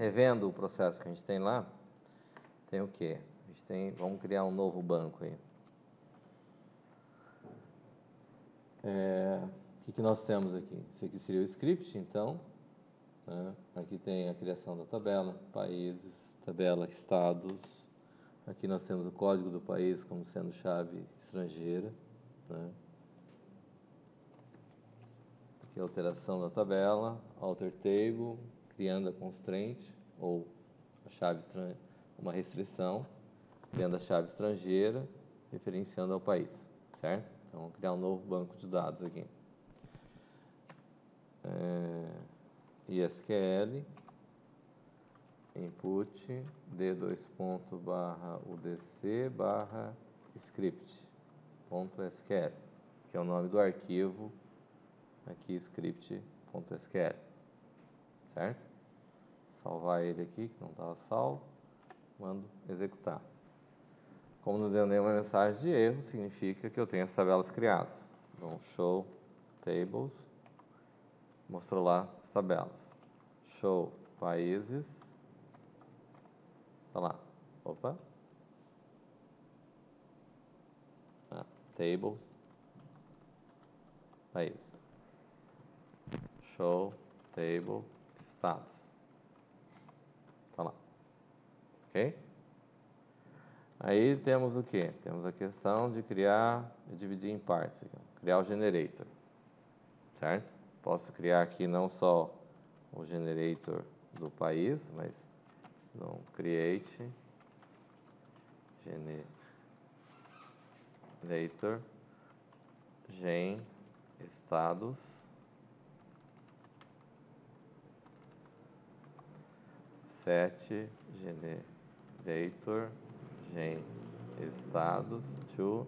revendo o processo que a gente tem lá, tem o quê? A gente tem, vamos criar um novo banco aí. O que nós temos aqui? Esse aqui seria o script, então. Né? Aqui tem a criação da tabela, países, tabela, estados. Aqui nós temos o código do país como sendo chave estrangeira. Né? Aqui a alteração da tabela, alter table, criando a constraint, ou a chave uma restrição, criando a chave estrangeira, referenciando ao país, certo? Então, vamos criar um novo banco de dados aqui. ISQL, input, d:/udc/script.sql, que é o nome do arquivo, aqui script.sql, certo? Salvar ele aqui, que não estava salvo, mando executar. Como não deu nenhuma mensagem de erro, significa que eu tenho as tabelas criadas. Então, show tables, mostrou lá as tabelas. Show países, tá lá, opa, tables, país. Show table, estados, tá lá, ok? Aí temos o que? Temos a questão de criar e dividir em partes, aqui, criar o generator, certo? Posso criar aqui não só o generator do país, mas não create generator gen estados set generator gen estados to,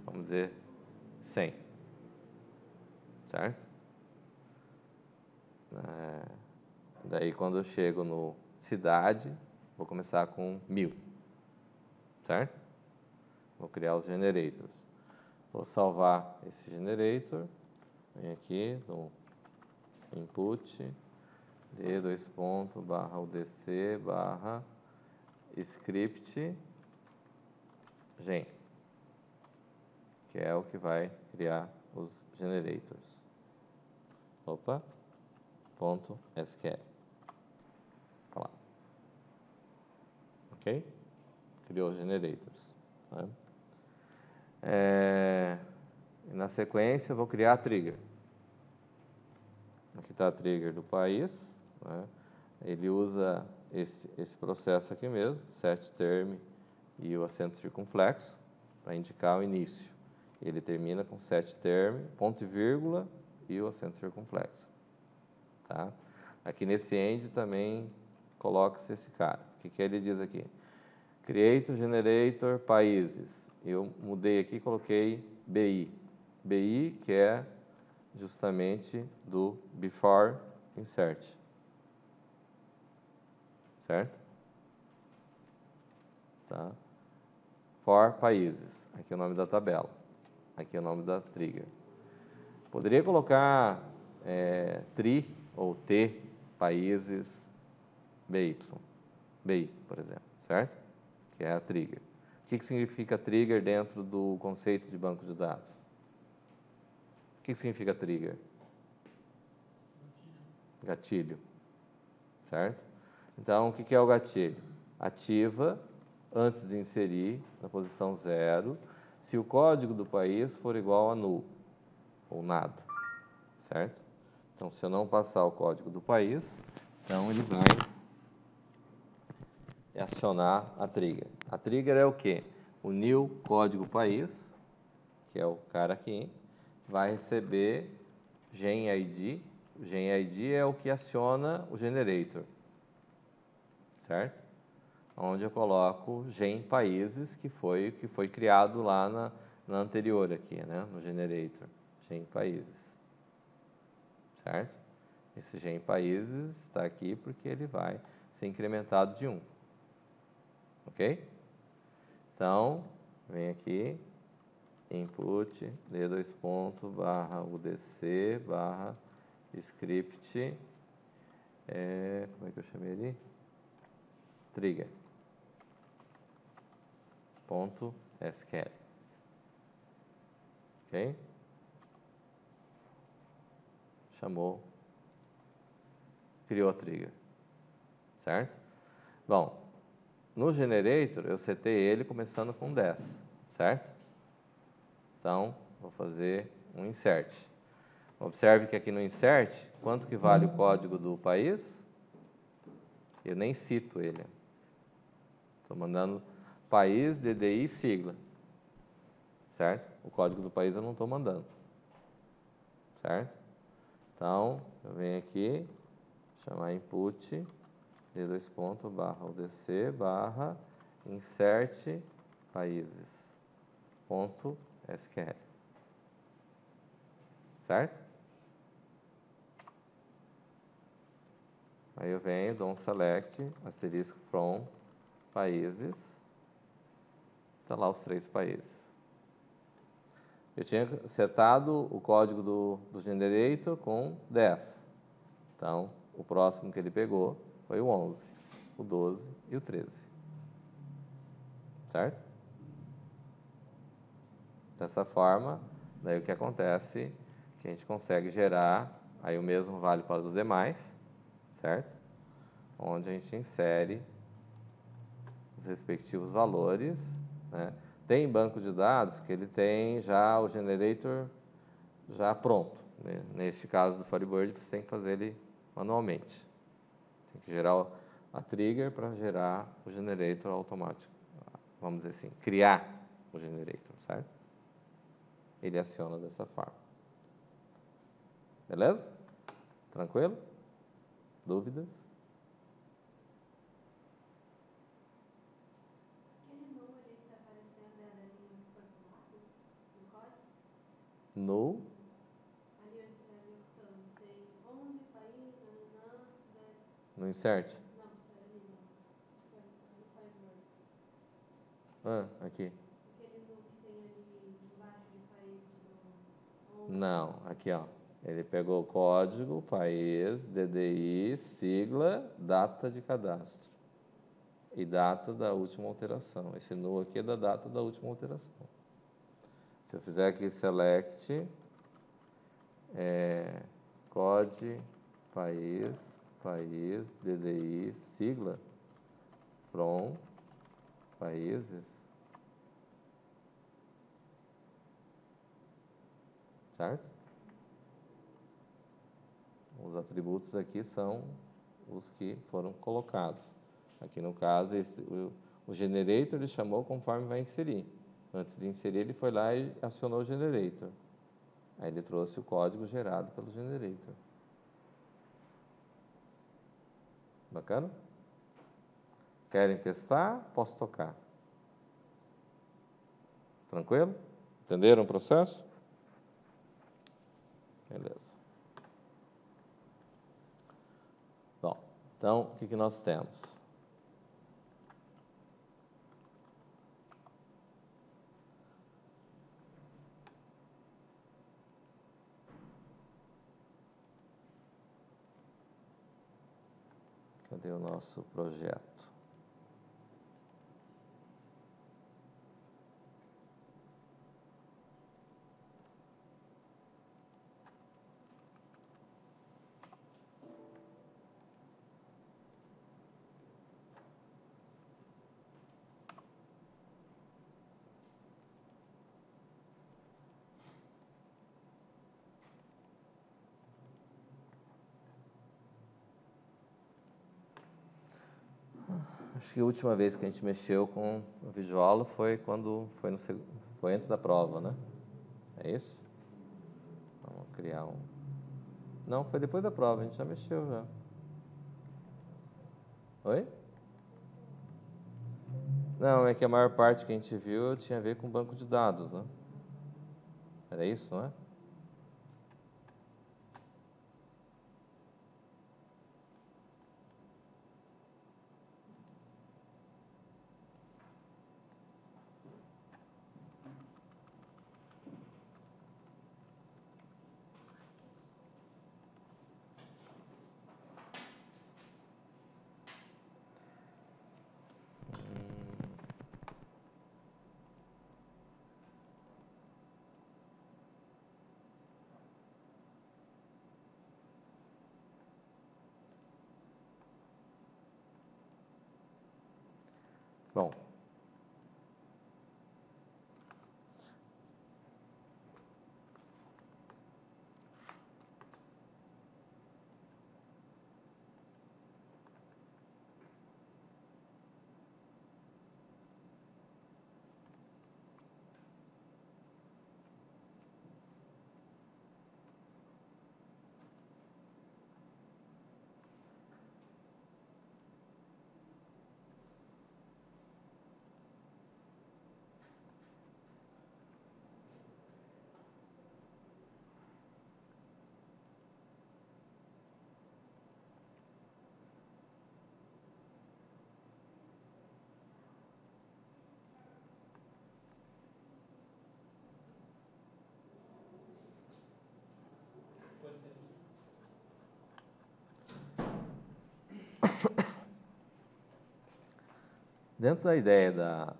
vamos dizer, 100, certo? Daí quando eu chego no cidade, vou começar com 1000, certo? Vou criar os generators. Vou salvar esse generator, vem aqui no input, d:/udc/script gen, que é o que vai criar os generators. Opa, ponto SQL. Tá lá. Ok? Criou os generators. Né? E na sequência, eu vou criar a trigger. Aqui está a trigger do país. Né? Ele usa esse processo aqui mesmo, set term e o acento circunflexo, para indicar o início. Ele termina com set term, ponto e vírgula e o acento circunflexo. Tá? Aqui nesse end também coloca-se esse cara. O que ele diz aqui? Create o generator países. Eu mudei aqui e coloquei BI. BI, que é justamente do before insert. Certo? Tá? For países. Aqui é o nome da tabela. Aqui é o nome da trigger. Poderia colocar tri ou T países BY. BI, por exemplo. Certo? Que é a trigger. O que significa trigger dentro do conceito de banco de dados? O que significa trigger? Gatilho. Certo? Então, o que é o gatilho? Ativa antes de inserir na posição 0, se o código do país for igual a null, ou nada. Certo? Então, se eu não passar o código do país, então ele vai acionar a trigger. A trigger é o quê? O new código país, que é o cara aqui, vai receber genID. O genID é o que aciona o generator, certo? Onde eu coloco gen países, que foi criado lá na anterior aqui, né? No generator, gen países, certo? Esse gen países está aqui porque ele vai ser incrementado de 1. Ok? Então, vem aqui, input, d:/udc/script como é que eu chamei ele? Trigger. Ponto SQL. Ok? Chamou, criou a trigger, certo? Bom, no generator eu setei ele começando com 10, certo? Então, vou fazer um insert. Observe que aqui no insert, quanto que vale o código do país? Eu nem cito ele. Estou mandando país, DDI, sigla, certo? O código do país eu não estou mandando, certo? Então, eu venho aqui, chamar input, d2 ponto, barra udc, barra, insert, países, ponto, SQL. Certo? Aí eu venho, dou um select, asterisco from, países, está lá os 3 países. Eu tinha setado o código do generator com 10. Então, o próximo que ele pegou foi o 11, o 12 e o 13. Certo? Dessa forma, daí o que acontece que a gente consegue gerar, aí o mesmo vale para os demais, certo? Onde a gente insere os respectivos valores, né? Tem banco de dados que ele tem já o generator já pronto, né? Neste caso do Firebird, você tem que fazer ele manualmente. Tem que gerar a trigger para gerar o generator automático. Vamos dizer assim, criar o generator, certo? Ele aciona dessa forma. Beleza? Tranquilo? Dúvidas? Aquele null ali que está aparecendo é da linha que foi pulado no código? No? Ali onde você está executando, tem 11 países, nananã, No insert? Não, ali não. No Firebird. Aqui. Aquele null que tem ali embaixo de países do 11. Não, aqui ó. Ele pegou o código, país, DDI, sigla, data de cadastro. E data da última alteração. Esse null aqui é da data da última alteração. Se eu fizer aqui select, code, país, DDI, sigla, from, países, certo? Os atributos aqui são os que foram colocados. Aqui no caso, o generator ele chamou conforme vai inserir. Antes de inserir, ele foi lá e acionou o generator. Aí ele trouxe o código gerado pelo generator. Bacana? Querem testar? Posso tocar. Tranquilo? Entenderam o processo? Beleza. Bom, então, o que nós temos? Cadê o nosso projeto? Acho que a última vez que a gente mexeu com o videoaula foi quando foi antes da prova, né? É isso? Vamos criar um. Não, foi depois da prova, a gente já mexeu já. Oi? Não, é que a maior parte que a gente viu tinha a ver com banco de dados, né? Era isso, não é? Bom, dentro da ideia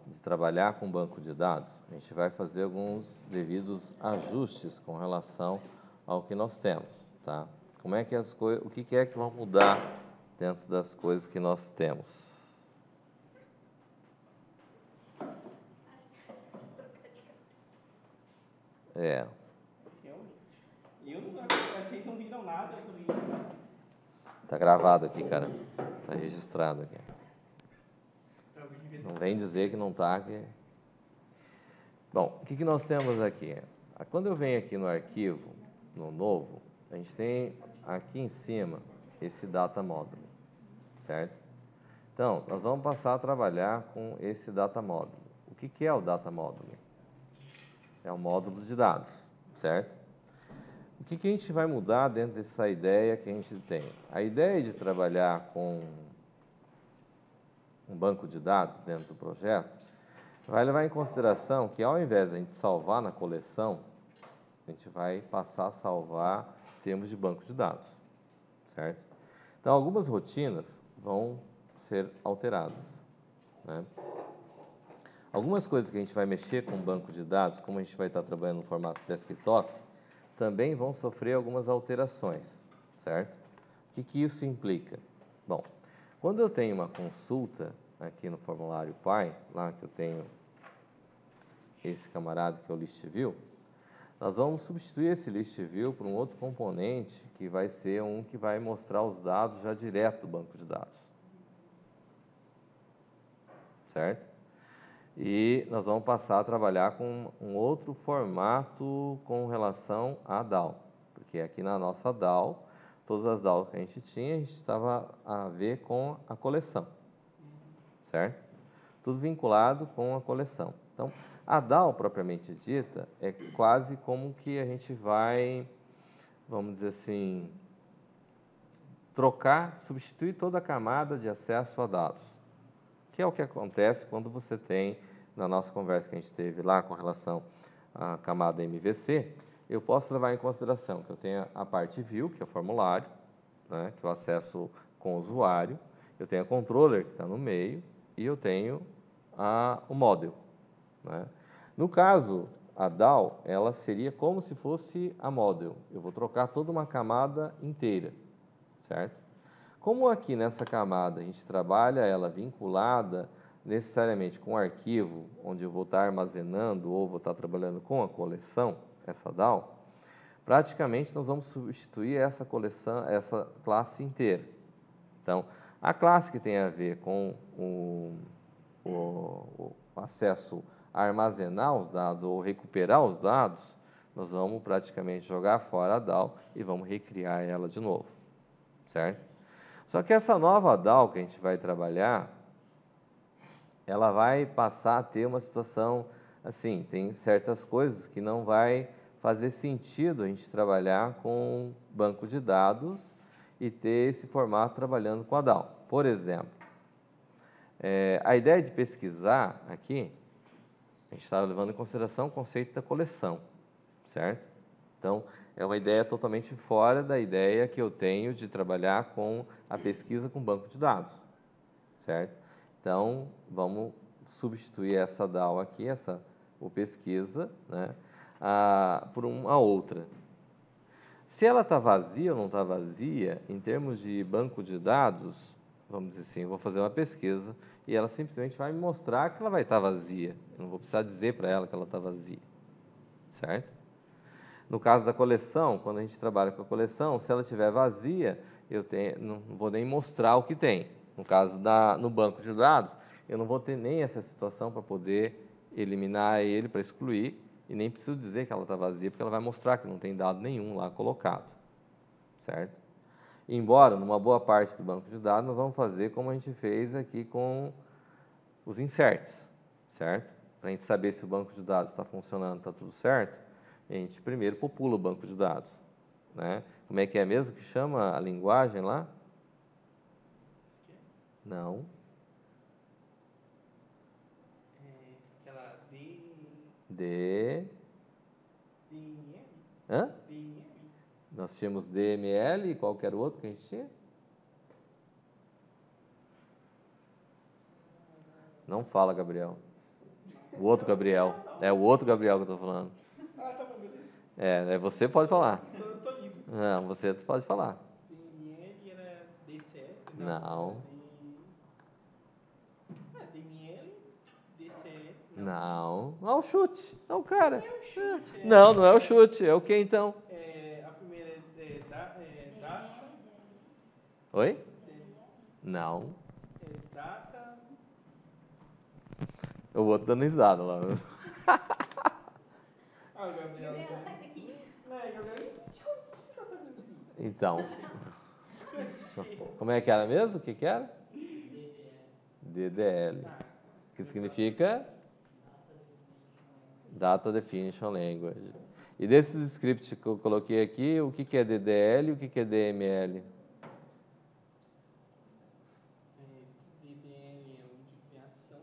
de trabalhar com banco de dados, a gente vai fazer alguns devidos ajustes com relação ao que nós temos, tá? Como é que o que é que vão mudar dentro das coisas que nós temos? É. Eu não, vocês não viram nada, eu também. Tá gravado aqui, cara. Tá registrado aqui. Não vem dizer que não tá aqui. Bom, o que nós temos aqui? Quando eu venho aqui no arquivo, no novo, a gente tem aqui em cima esse data módulo, certo? Então, nós vamos passar a trabalhar com esse data módulo. O que é o data módulo? É um módulo de dados, certo? O que a gente vai mudar dentro dessa ideia que a gente tem? A ideia de trabalhar com um banco de dados dentro do projeto vai levar em consideração que, ao invés de a gente salvar na coleção, a gente vai passar a salvar em termos de banco de dados, certo? Então, algumas rotinas vão ser alteradas, né? Algumas coisas que a gente vai mexer com o banco de dados, como a gente vai estar trabalhando no formato desktop, também vão sofrer algumas alterações, certo? O que isso implica? Bom, quando eu tenho uma consulta aqui no formulário PAI, lá que eu tenho esse camarada que é o list view, nós vamos substituir esse list view por um outro componente que vai ser um que vai mostrar os dados já direto do banco de dados, certo? E nós vamos passar a trabalhar com um outro formato com relação à DAO, porque aqui na nossa DAO, todas as DAOs que a gente tinha, a gente estava a ver com a coleção, certo? Tudo vinculado com a coleção. Então, a DAO propriamente dita é quase como que a gente vai, vamos dizer assim, trocar, substituir toda a camada de acesso a dados, que é o que acontece quando você tem, na nossa conversa que a gente teve lá com relação à camada MVC, eu posso levar em consideração que eu tenho a parte view, que é o formulário, né, que eu acesso com o usuário, eu tenho a controller, que está no meio, e eu tenho o model, né? No caso, a DAO, ela seria como se fosse a model. Eu vou trocar toda uma camada inteira, certo? Como aqui nessa camada a gente trabalha ela vinculada necessariamente com o arquivo, onde eu vou estar armazenando ou vou estar trabalhando com a coleção, essa DAO, praticamente nós vamos substituir essa coleção, essa classe inteira. Então, a classe que tem a ver com o acesso a armazenar os dados ou recuperar os dados, nós vamos praticamente jogar fora a DAO e vamos recriar ela de novo, certo? Só que essa nova DAO que a gente vai trabalhar, ela vai passar a ter uma situação assim, tem certas coisas que não vai fazer sentido a gente trabalhar com banco de dados e ter esse formato trabalhando com a DAO. Por exemplo, a ideia de pesquisar aqui, a gente está levando em consideração o conceito da coleção, certo? Então, é uma ideia totalmente fora da ideia que eu tenho de trabalhar com a pesquisa com banco de dados, certo? Então, vamos substituir essa DAO aqui, o pesquisa, né, por uma outra. Se ela está vazia ou não está vazia, em termos de banco de dados, vamos dizer assim, eu vou fazer uma pesquisa e ela simplesmente vai me mostrar que ela vai estar vazia. Eu não vou precisar dizer para ela que ela está vazia, certo? No caso da coleção, quando a gente trabalha com a coleção, se ela estiver vazia, não vou nem mostrar o que tem. No caso no banco de dados, eu não vou ter nem essa situação para poder eliminar ele, para excluir, e nem preciso dizer que ela está vazia, porque ela vai mostrar que não tem dado nenhum lá colocado, certo? Embora, numa boa parte do banco de dados, nós vamos fazer como a gente fez aqui com os inserts, certo? Para a gente saber se o banco de dados está funcionando, está tudo certo, a gente primeiro popula o banco de dados, né? Como é que é mesmo que chama a linguagem lá? Não. Aquela D... DML? Hã? DML? Nós tínhamos DML e qual que era o outro que a gente tinha? Não fala, Gabriel. O outro Gabriel. É o outro Gabriel que eu estou falando. Ah, tá bom, beleza. Você pode falar. Tô livre. Não, você pode falar. DML era DCF? Não. DML, DCF. Não. Não é o chute. É o cara. Não é o chute. Não, não é o chute. É o que então? A primeira é data. Oi? Não. Data. O outro dando risada lá. Ah, o Gabriel. Gabriel, sai daqui. Gabriel, o que você tá fazendo aqui? Então. Como é que era mesmo? O que que era? DDL. Que significa Data Definition Language. E desses scripts que eu coloquei aqui, o que que é DDL e o que que é DML? DDL é o de criação.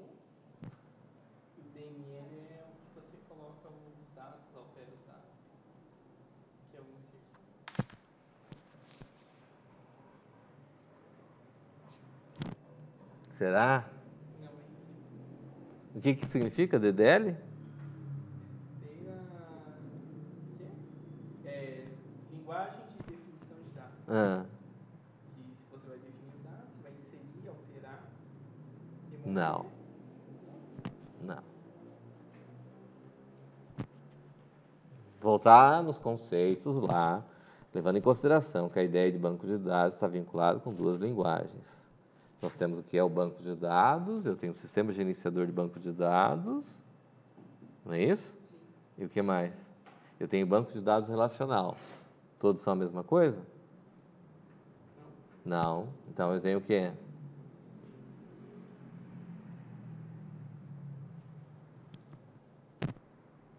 E o DML é o que você coloca os dados, altera os dados. Que é o inserção. Será? Não, é inserção. O que que significa DDL? Linguagem de definição de dados. Ah, Que se você vai definir o dado, você vai inserir, alterar, remover. não. Não. Voltar nos conceitos lá, levando em consideração que a ideia de banco de dados está vinculada com duas linguagens. Nós temos o que é o banco de dados, eu tenho o sistema gerenciador de banco de dados, não é isso? E o que mais? Eu tenho banco de dados relacional. Todos são a mesma coisa? Não. Então eu tenho o quê?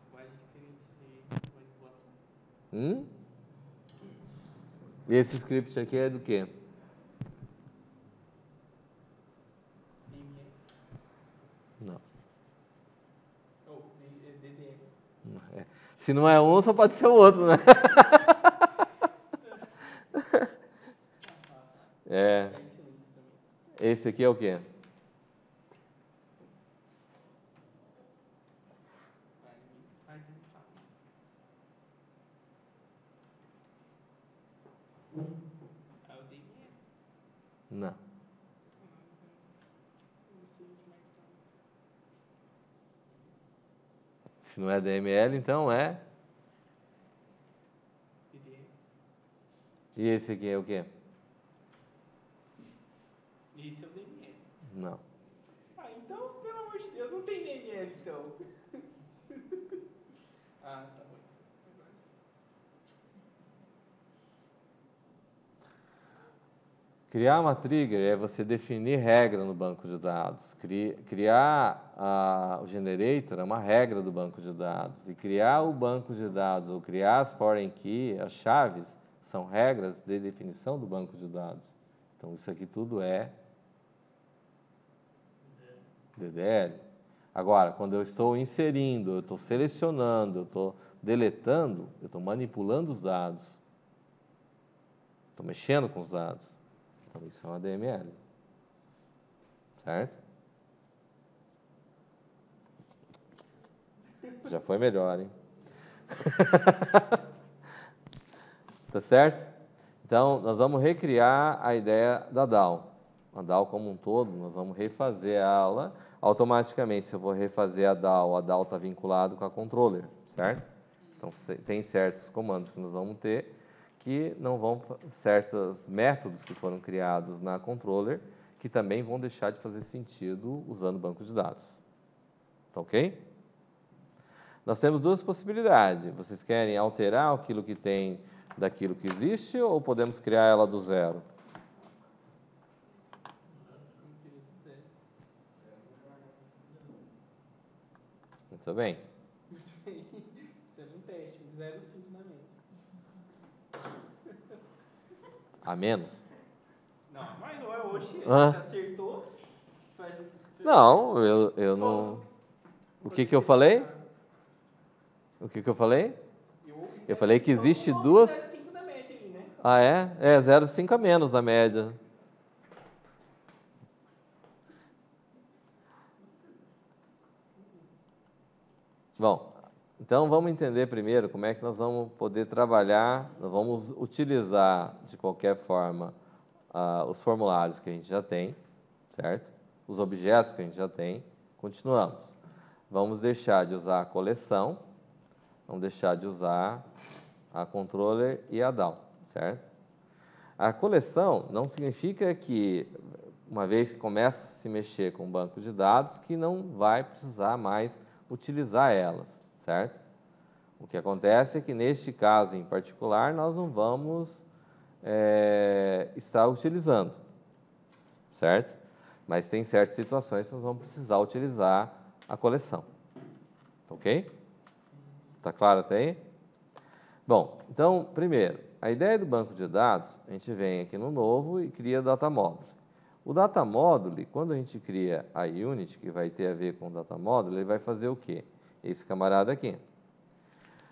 Linguagem diferente de manipulação. E esse script aqui é do quê? DML. Não. Ou DDL. É. Se não é um, só pode ser o outro, né? É. Esse aqui é o quê? É o DML. Não. Se não é DML, então é. DDL. E esse aqui é o quê? Esse é o DML. Não. Então, pelo amor de Deus, não tem DML então. Tá bom. Agora sim. Criar uma trigger é você definir regra no banco de dados. Criar o generator é uma regra do banco de dados. E criar o banco de dados ou criar as foreign key, as chaves, são regras de definição do banco de dados. Então, isso aqui tudo é DDL. Agora, quando eu estou inserindo, eu estou selecionando, eu estou deletando, eu estou manipulando os dados. Estou mexendo com os dados. Então, isso é uma DML. Certo? Já foi melhor, hein? Tá certo? Então, nós vamos recriar a ideia da DAO. a DAO como um todo, nós vamos refazer ela. Automaticamente, se eu vou refazer a DAO está vinculado com a controller, certo? Então, tem certos comandos que nós vamos ter que não vão, certos métodos que foram criados na controller, que também vão deixar de fazer sentido usando o banco de dados. Tá ok? Nós temos duas possibilidades. Vocês querem alterar aquilo que tem daquilo que existe ou podemos criar ela do zero? Muito bem. Muito bem. Isso é um teste. 0,5 na mente. A menos? Não, mas não é hoje. Hã? Você acertou. Não, eu não... O que eu falei? O que eu falei? Eu falei que existe duas... 0,5 na média aí, né? Ah, é? É, 0,5 a menos da média. Bom, então vamos entender primeiro como é que nós vamos poder trabalhar, nós vamos utilizar de qualquer forma os formulários que a gente já tem, certo? Os objetos que a gente já tem. Continuamos. Vamos deixar de usar a coleção, vamos deixar de usar a controller e a DAO, certo? A coleção não significa que, uma vez que começa a se mexer com o banco de dados, que não vai precisar mais utilizar elas, certo? O que acontece é que, neste caso em particular, nós não vamos estar utilizando, certo? Mas tem certas situações que nós vamos precisar utilizar a coleção, ok? Tá claro até aí? Bom, então, primeiro, a ideia do banco de dados, a gente vem aqui no novo e cria data module. O data module, quando a gente cria a unit, que vai ter a ver com o data module, ele vai fazer o quê? Esse camarada aqui.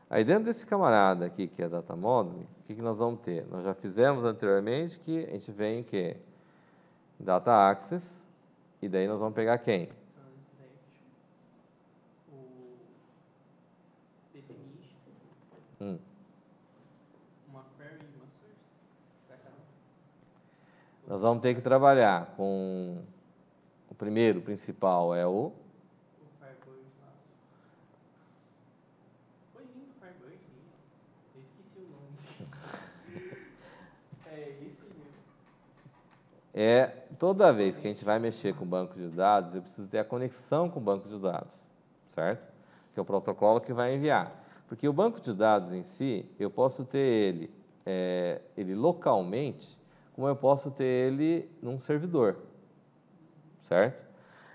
Aí dentro desse camarada aqui, que é data module, o que nós vamos ter? Nós já fizemos anteriormente que a gente vem que data access, e daí nós vamos pegar quem? O definition. Uma query e uma source. Nós vamos ter que trabalhar com o primeiro, o principal é o Firebird lá. Coisinho do Firebird aí. Eu esqueci o nome. É esse aí mesmo. Toda vez que a gente vai mexer com o banco de dados, eu preciso ter a conexão com o banco de dados, certo? Que é o protocolo que vai enviar. Porque o banco de dados em si, eu posso ter ele localmente, como eu posso ter ele num servidor, certo?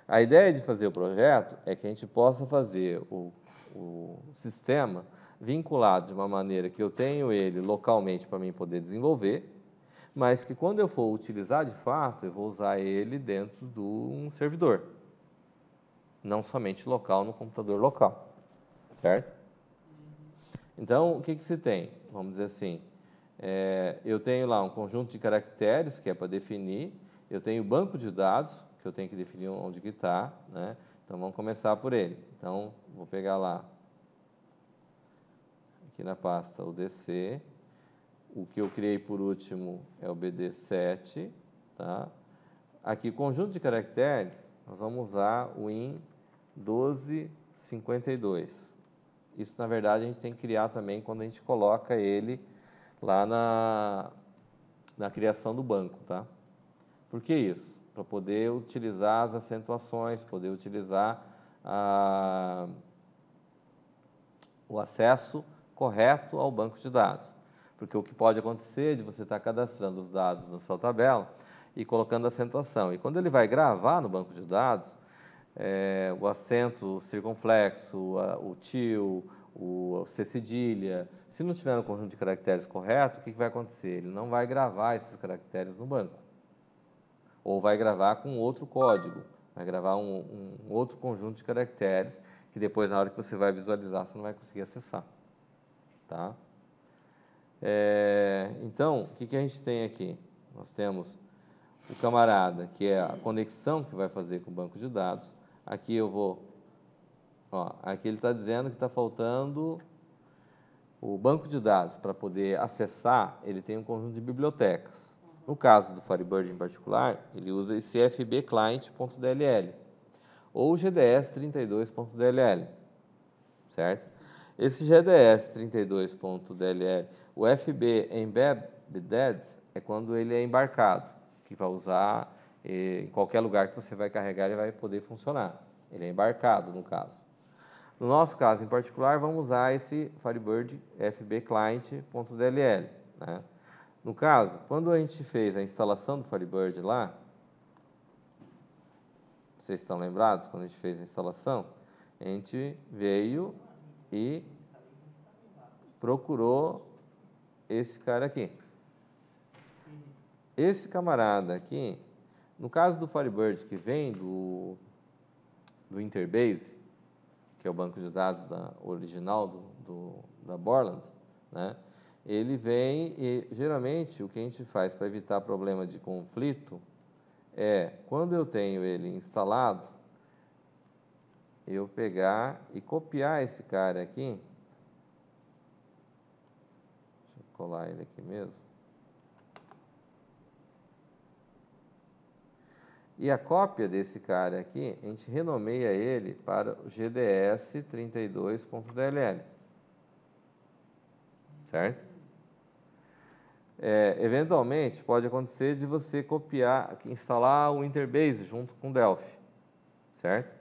A ideia de fazer o projeto é que a gente possa fazer o sistema vinculado de uma maneira que eu tenho ele localmente para mim poder desenvolver, mas que quando eu for utilizar de fato, eu vou usar ele dentro de um servidor, não somente local no computador local, certo? Então, o que se tem? Vamos dizer assim, eu tenho lá um conjunto de caracteres que é para definir, eu tenho o banco de dados, que eu tenho que definir onde que está, né? Então, vamos começar por ele. Então, vou pegar lá, aqui na pasta, o DC. O que eu criei por último é o BD7, tá? Aqui, conjunto de caracteres, nós vamos usar o IN1252. Isso, na verdade, a gente tem que criar também quando a gente coloca ele lá na criação do banco, tá? Por que isso? Para poder utilizar as acentuações, poder utilizar o acesso correto ao banco de dados. Porque o que pode acontecer é de você estar cadastrando os dados na sua tabela e colocando acentuação. E quando ele vai gravar no banco de dados, o acento circunflexo, o til, o C cedilha, se não tiver no conjunto de caracteres correto, o que vai acontecer? Ele não vai gravar esses caracteres no banco. Ou vai gravar com outro código, vai gravar um outro conjunto de caracteres que depois, na hora que você vai visualizar, você não vai conseguir acessar. Tá? Então, o que a gente tem aqui? Nós temos o camarada, que é a conexão que vai fazer com o banco de dados. Aqui eu vou... aqui ele está dizendo que está faltando o banco de dados. Para poder acessar, ele tem um conjunto de bibliotecas. No caso do Firebird em particular, ele usa esse fbclient.dll ou gds32.dll, certo? Esse gds32.dll, o fb embedded é quando ele é embarcado, que vai usar em qualquer lugar que você vai carregar, ele vai poder funcionar. Ele é embarcado, no caso. No nosso caso em particular, vamos usar esse Firebird fbclient.dll, né? No caso, quando a gente fez a instalação do Firebird lá, vocês estão lembrados quando a gente fez a instalação? A gente veio e procurou esse cara aqui. Esse camarada aqui, no caso do Firebird que vem do Interbase, que é o banco de dados original da Borland, né? Ele vem e, geralmente, o que a gente faz para evitar problema de conflito é, quando eu tenho ele instalado, eu pegar e copiar esse cara aqui. Deixa eu colar ele aqui mesmo. E a cópia desse cara aqui, a gente renomeia ele para o gds32.dll. Certo? Eventualmente, pode acontecer de você copiar, instalar o Interbase junto com o Delphi. Certo?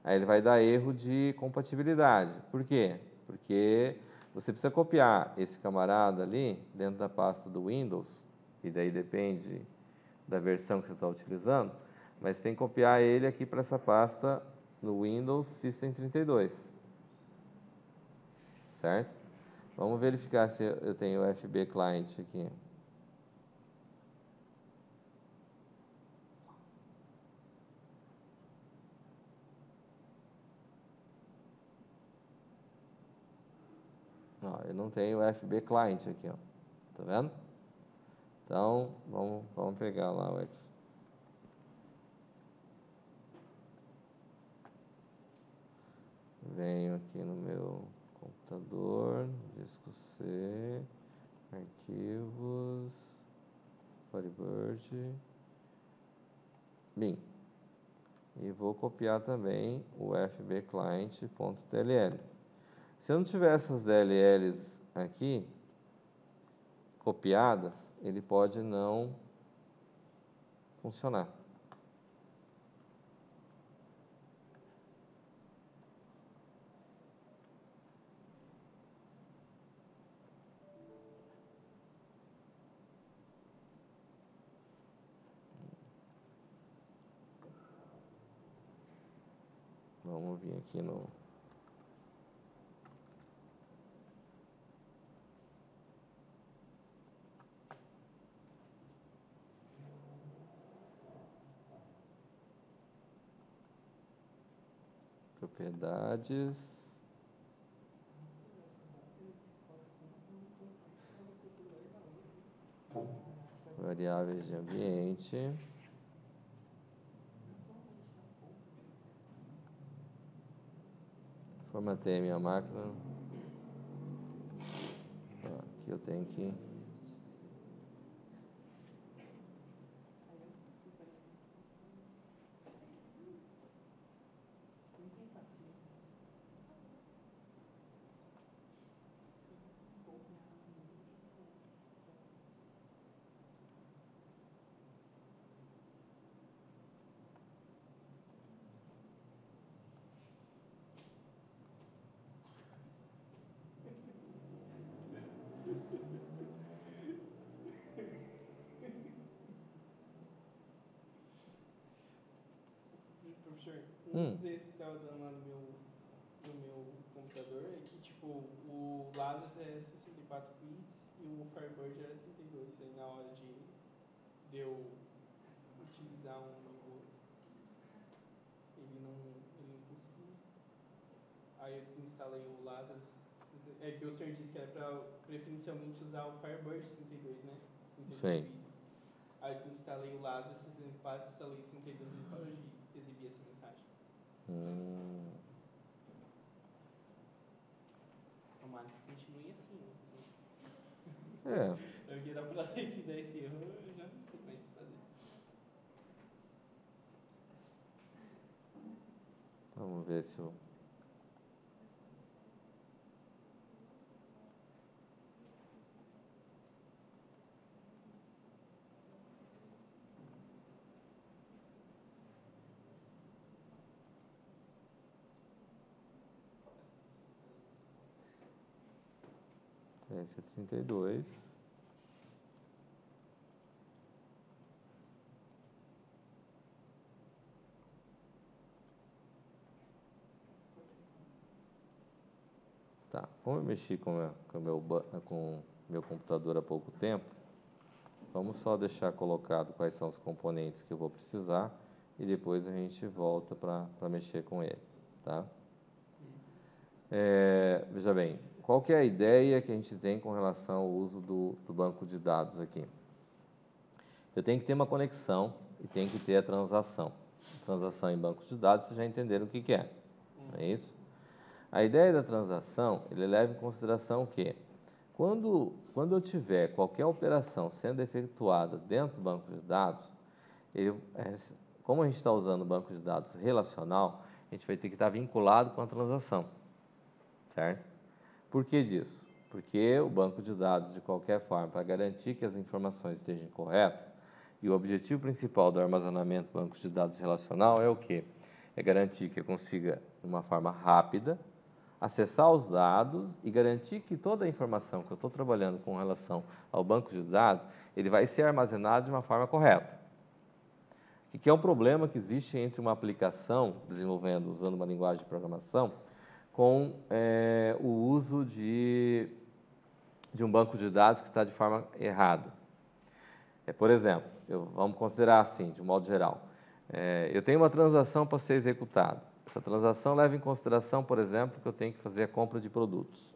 Aí ele vai dar erro de compatibilidade. Por quê? Porque você precisa copiar esse camarada ali dentro da pasta do Windows, e daí depende da versão que você está utilizando, mas tem que copiar ele aqui para essa pasta no Windows System 32. Certo? Vamos verificar se eu tenho o FB Client aqui. Ó, eu não tenho o FB Client aqui, ó. Tá vendo? Então, vamos pegar lá o X. Venho aqui no meu computador, disco C, arquivos, Firebird, bin. E vou copiar também o fbclient.dll. Se eu não tiver essas DLLs aqui copiadas, ele pode não funcionar. Vamos vir aqui no propriedades, variáveis de ambiente, formatei a minha máquina. Aqui eu tenho que Professor, dos erros que estava dando lá no meu computador é que, tipo, o Lazarus é 64 bits e o Firebird era 32. Aí na hora de eu utilizar um e o outro, ele não conseguia. Aí eu desinstalei o Lazarus. É que o senhor disse que era para preferencialmente usar o Firebird 32, né? 32 Sim. bits. Aí eu desinstalei o Lazarus 64, instalei 32 e ele parou de exibir essa mensagem. Tomara que continue assim, né? É, Porque da próxima vez se der esse erro, eu já não sei mais o que fazer. vamos ver se eu... Esse é 32. Tá, como eu mexi com meu computador há pouco tempo, vamos só deixar colocado quais são os componentes que eu vou precisar e depois a gente volta para mexer com ele, tá? Veja bem, qual que é a ideia que a gente tem com relação ao uso do banco de dados aqui? Eu tenho que ter uma conexão e tem que ter a transação. Transação em banco de dados, vocês já entenderam o que é, não é isso? A ideia da transação, ele leva em consideração o quê? Quando eu tiver qualquer operação sendo efetuada dentro do banco de dados, como a gente está usando o banco de dados relacional, a gente vai ter que estar vinculado com a transação, certo? Por que disso? Porque o banco de dados, de qualquer forma, para garantir que as informações estejam corretas, e o objetivo principal do armazenamento do banco de dados relacional é o quê? É garantir que eu consiga, de uma forma rápida, acessar os dados e garantir que toda a informação que eu estou trabalhando com relação ao banco de dados, ele vai ser armazenado de uma forma correta. O que é um problema que existe entre uma aplicação, usando uma linguagem de programação, com o uso de um banco de dados que está de forma errada. Por exemplo, vamos considerar assim, de um modo geral, eu tenho uma transação para ser executada. Essa transação leva em consideração, por exemplo, que eu tenho que fazer a compra de produtos.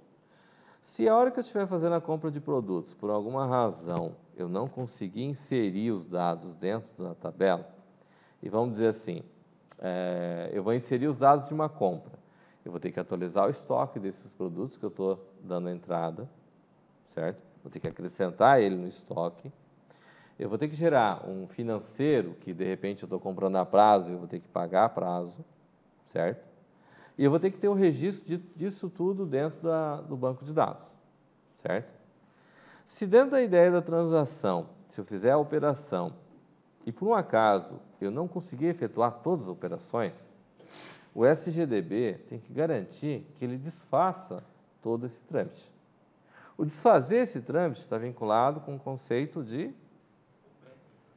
Se a hora que eu estiver fazendo a compra de produtos, por alguma razão, eu não conseguir inserir os dados dentro da tabela, e vamos dizer assim, eu vou inserir os dados de uma compra. Eu vou ter que atualizar o estoque desses produtos que eu estou dando entrada, certo? Vou ter que acrescentar ele no estoque. Eu vou ter que gerar um financeiro, que de repente eu estou comprando a prazo e eu vou ter que pagar a prazo, certo? E eu vou ter que ter o registro disso tudo dentro do banco de dados, certo? Se dentro da ideia da transação, se eu fizer a operação e por um acaso eu não conseguir efetuar todas as operações, o SGDB tem que garantir que ele desfaça todo esse trâmite. O desfazer esse trâmite está vinculado com o conceito de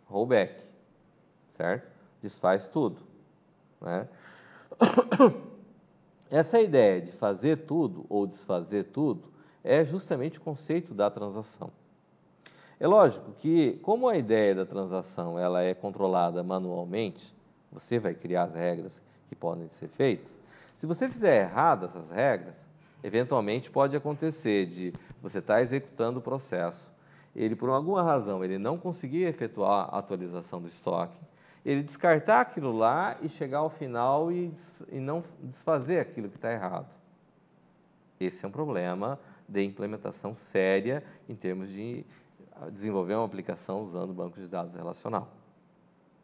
rollback, certo? Desfaz tudo, né? Essa ideia de fazer tudo ou desfazer tudo é justamente o conceito da transação. É lógico que, como a ideia da transação ela é controlada manualmente, você vai criar as regras que podem ser feitas. Se você fizer errado essas regras, eventualmente pode acontecer de você estar executando o processo, ele por alguma razão ele não conseguir efetuar a atualização do estoque, ele descartar aquilo lá e chegar ao final e não desfazer aquilo que está errado. Esse é um problema de implementação séria em termos de desenvolver uma aplicação usando banco de dados relacional,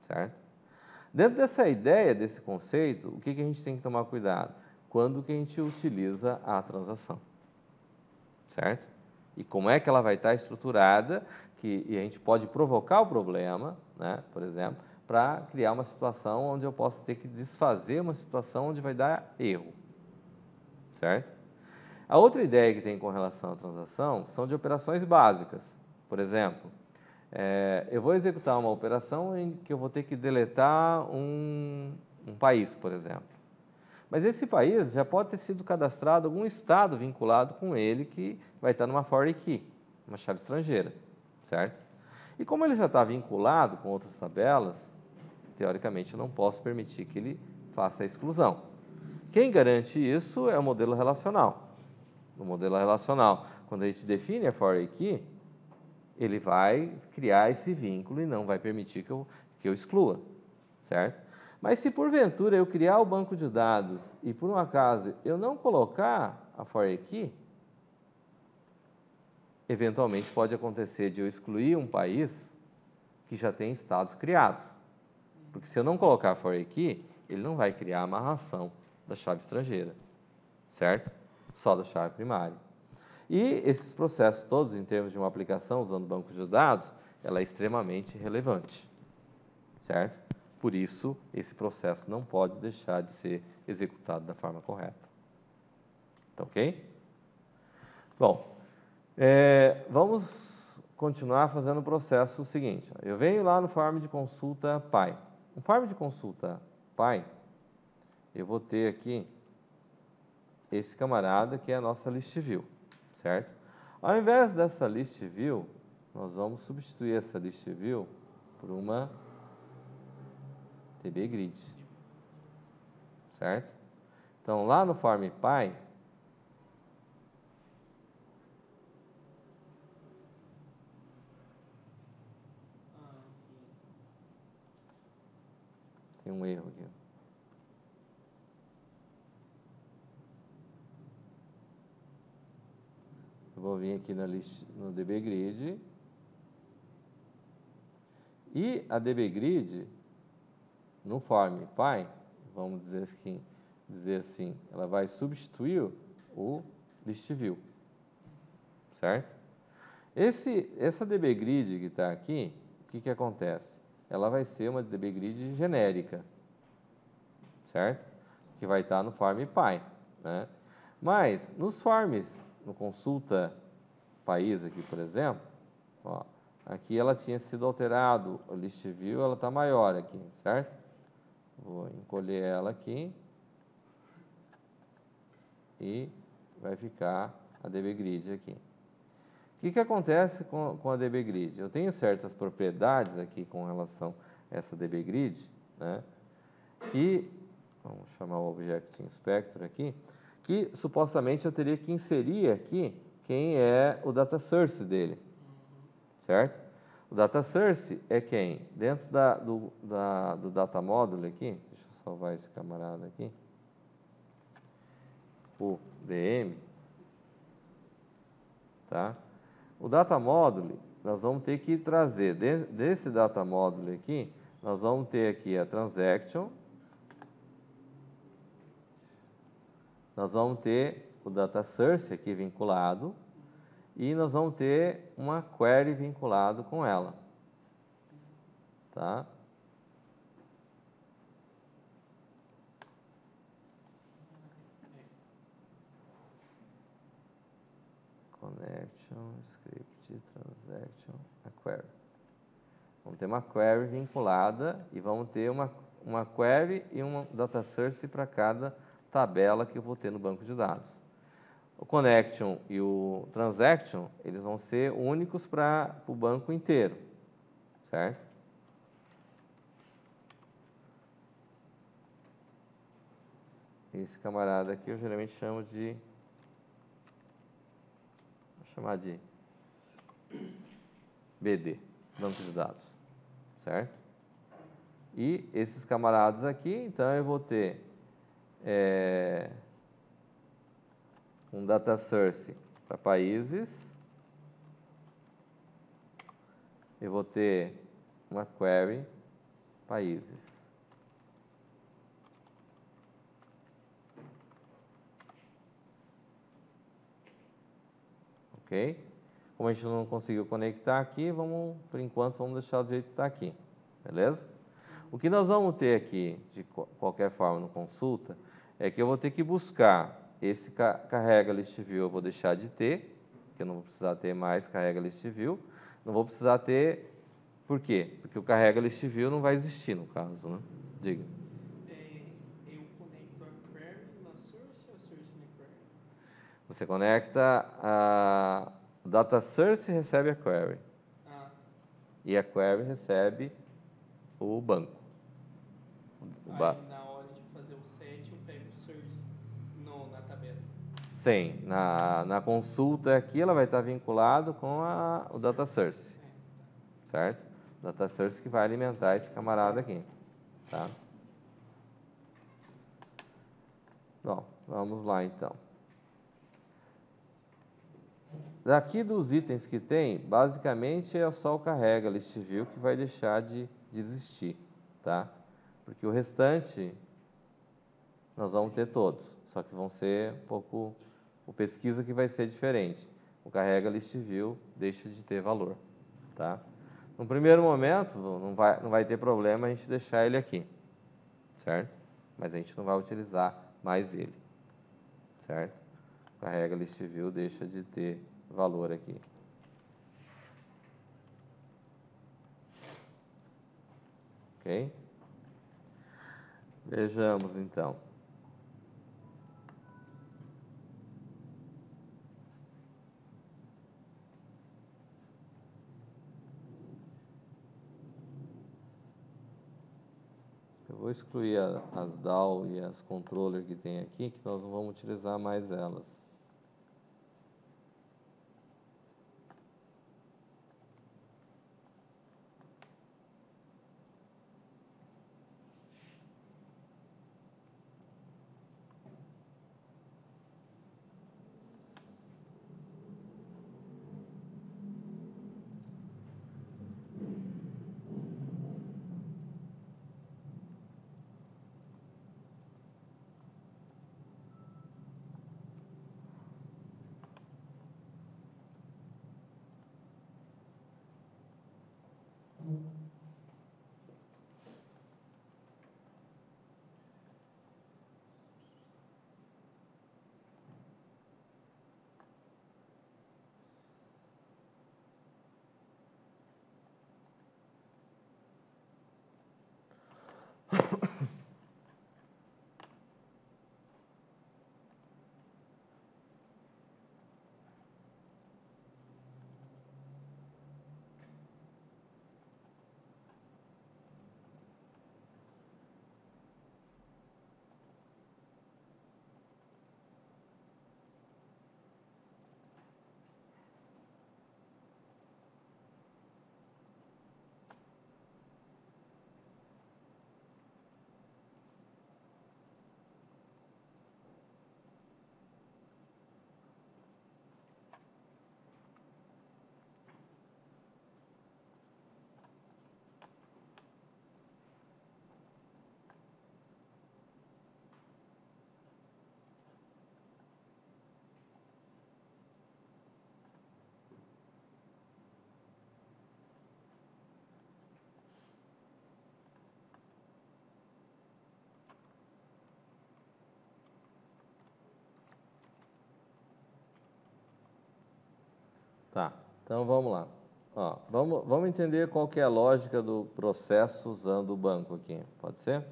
certo? Dentro dessa ideia, desse conceito, o que a gente tem que tomar cuidado? Quando que a gente utiliza a transação, certo? E como é que ela vai estar estruturada, e a gente pode provocar o problema, né, por exemplo, para criar uma situação onde eu possa ter que desfazer uma situação onde vai dar erro, certo? A outra ideia que tem com relação à transação são de operações básicas. Por exemplo, eu vou executar uma operação em que eu vou ter que deletar um país, por exemplo. Mas esse país já pode ter sido cadastrado algum estado vinculado com ele que vai estar numa foreign key, uma chave estrangeira, certo? E como ele já está vinculado com outras tabelas, teoricamente eu não posso permitir que ele faça a exclusão. Quem garante isso é o modelo relacional. No modelo relacional, quando a gente define a foreign key, ele vai criar esse vínculo e não vai permitir que eu exclua, certo? Mas se porventura eu criar o banco de dados e por um acaso eu não colocar a foreign key, eventualmente pode acontecer de eu excluir um país que já tem estados criados. Porque se eu não colocar for aqui, ele não vai criar a amarração da chave estrangeira, certo? Só da chave primária. E esses processos todos, em termos de uma aplicação usando banco de dados, ela é extremamente relevante, certo? Por isso, esse processo não pode deixar de ser executado da forma correta. Tá ok? Bom, vamos continuar fazendo o processo seguinte. Eu venho lá no form de consulta pai. No form de consulta pai, eu vou ter aqui esse camarada que é a nossa list view, certo? Ao invés dessa list view, nós vamos substituir essa list view por uma DB grid, certo? Então, lá no form pai, tem um erro aqui. Eu vou vir aqui no DB Grid. E a DB Grid, no form pai, vamos dizer assim, ela vai substituir o list view, certo? Essa DB Grid que está aqui, o que acontece? Ela vai ser uma DB Grid genérica, certo? Que vai estar no form pai, né? Mas nos forms, no consulta país aqui, por exemplo, ó, aqui ela tinha sido alterado, o list view ela está maior aqui, certo? Vou encolher ela aqui e vai ficar a DB Grid aqui. O que acontece com a DB Grid? Eu tenho certas propriedades aqui com relação a essa DB Grid, né? E vamos chamar o Object Inspector aqui, que supostamente eu teria que inserir aqui quem é o data source dele, certo? O data source é quem? Dentro do data module aqui, deixa eu salvar esse camarada aqui, o DM, tá? O data module, nós vamos ter que trazer, desse data module aqui, nós vamos ter aqui a transaction, nós vamos ter o data source aqui vinculado, e nós vamos ter uma query vinculado com ela, tá? Connection, script, transaction, a query. Vamos ter uma query vinculada e vamos ter uma query e uma data source para cada tabela que eu vou ter no banco de dados. O connection e o transaction, eles vão ser únicos para o banco inteiro, certo? Esse camarada aqui eu geralmente chamo de, vou chamar de BD, banco de dados, certo? E esses camaradas aqui, então eu vou ter um data source para países, eu vou ter uma query países. Ok? Como a gente não conseguiu conectar aqui, por enquanto, vamos deixar do jeito que está aqui. Beleza? O que nós vamos ter aqui, de qualquer forma, no consulta, é que eu vou ter que buscar esse carrega list view, eu vou deixar de ter, porque eu não vou precisar ter mais carrega list view. Não vou precisar ter, por quê? Porque o carrega list view não vai existir no caso, né? Diga. Eu conecto a query na source ou a source na query? Você conecta a data source recebe a query. E a query recebe o banco. Aí, na hora de fazer o set, eu pego o source na tabela. Sim, na consulta aqui ela vai estar vinculado com o data source, certo? O data source que vai alimentar esse camarada aqui, tá? Bom, vamos lá então. daqui dos itens que tem, basicamente é só o carrega list view que vai deixar de existir, tá? Porque o restante nós vamos ter todos, só que vão ser um pouco, o pesquisa que vai ser diferente. O carrega list view deixa de ter valor, tá? No primeiro momento, não vai ter problema a gente deixar ele aqui, certo? Mas a gente não vai utilizar mais ele, certo? O carrega list view deixa de ter valor aqui. Ok? Vejamos então. Eu vou excluir as DAO e as controller que tem aqui, que nós não vamos utilizar mais elas. Tá, então vamos lá. Ó, vamos entender qual que é a lógica do processo usando o banco aqui. Pode ser?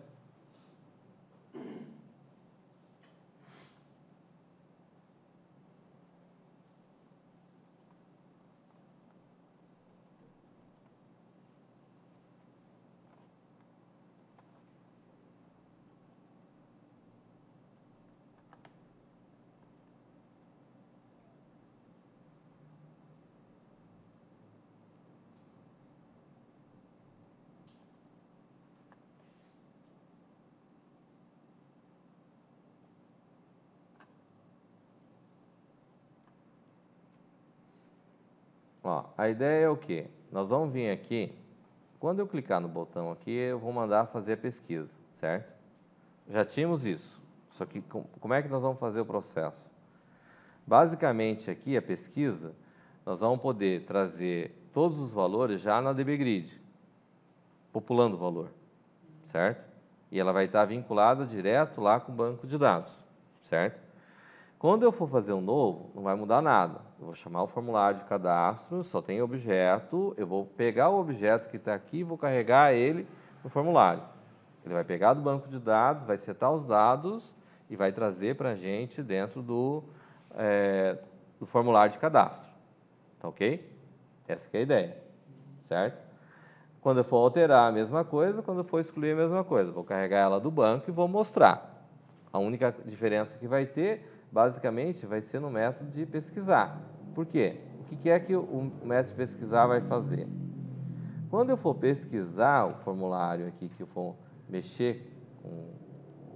Ó, a ideia é o quê? Nós vamos vir aqui, quando eu clicar no botão aqui, eu vou mandar fazer a pesquisa, certo? Já tínhamos isso, só que como é que nós vamos fazer o processo? Basicamente aqui, a pesquisa, nós vamos poder trazer todos os valores já na DBGrid, populando o valor, certo? E ela vai estar vinculada direto lá com o banco de dados, certo? Quando eu for fazer um novo, não vai mudar nada. Eu vou chamar o formulário de cadastro, só tem objeto, eu vou pegar o objeto que está aqui e vou carregar ele no formulário. Ele vai pegar do banco de dados, vai setar os dados e vai trazer para a gente dentro do formulário de cadastro. Tá ok? Essa que é a ideia, certo? Quando eu for alterar a mesma coisa, quando eu for excluir a mesma coisa. Vou carregar ela do banco e vou mostrar. A única diferença que vai ter, basicamente, vai ser no método de pesquisar. Por quê? O que é que o método de pesquisar vai fazer? Quando eu for pesquisar o formulário aqui, que eu for mexer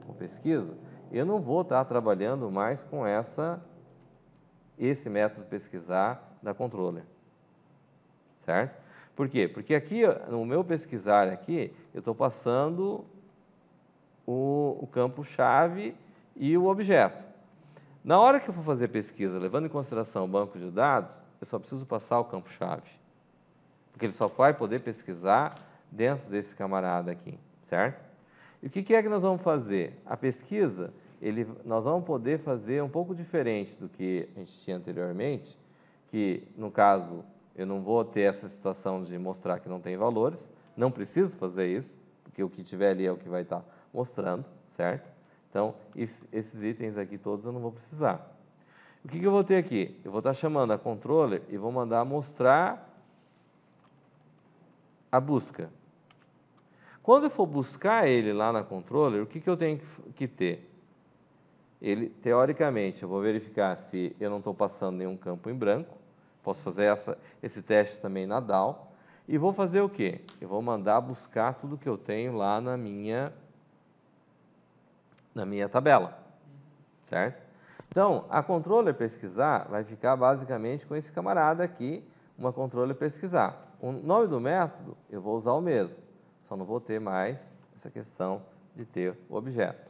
com pesquisa, eu não vou estar trabalhando mais com esse método de pesquisar da controller, certo? Por quê? Porque aqui, no meu pesquisar aqui, eu estou passando o campo-chave e o objeto. Na hora que eu for fazer pesquisa, levando em consideração o banco de dados, eu só preciso passar o campo-chave, porque ele só vai poder pesquisar dentro desse camarada aqui, certo? E o que é que nós vamos fazer? A pesquisa, nós vamos poder fazer um pouco diferente do que a gente tinha anteriormente, que, no caso, eu não vou ter essa situação de mostrar que não tem valores, não preciso fazer isso, porque o que tiver ali é o que vai estar mostrando, certo? Então, esses itens aqui todos eu não vou precisar. O que eu vou ter aqui? Eu vou estar chamando a controller e vou mandar mostrar a busca. Quando eu for buscar ele lá na controller, o que eu tenho que ter? Ele, teoricamente, eu vou verificar se eu não estou passando nenhum campo em branco. Posso fazer esse teste também na DAO. E vou fazer o quê? Eu vou mandar buscar tudo que eu tenho lá na minha tabela, certo? Então, a controller pesquisar vai ficar basicamente com esse camarada aqui, uma controller pesquisar. O nome do método eu vou usar o mesmo, só não vou ter mais essa questão de ter o objeto.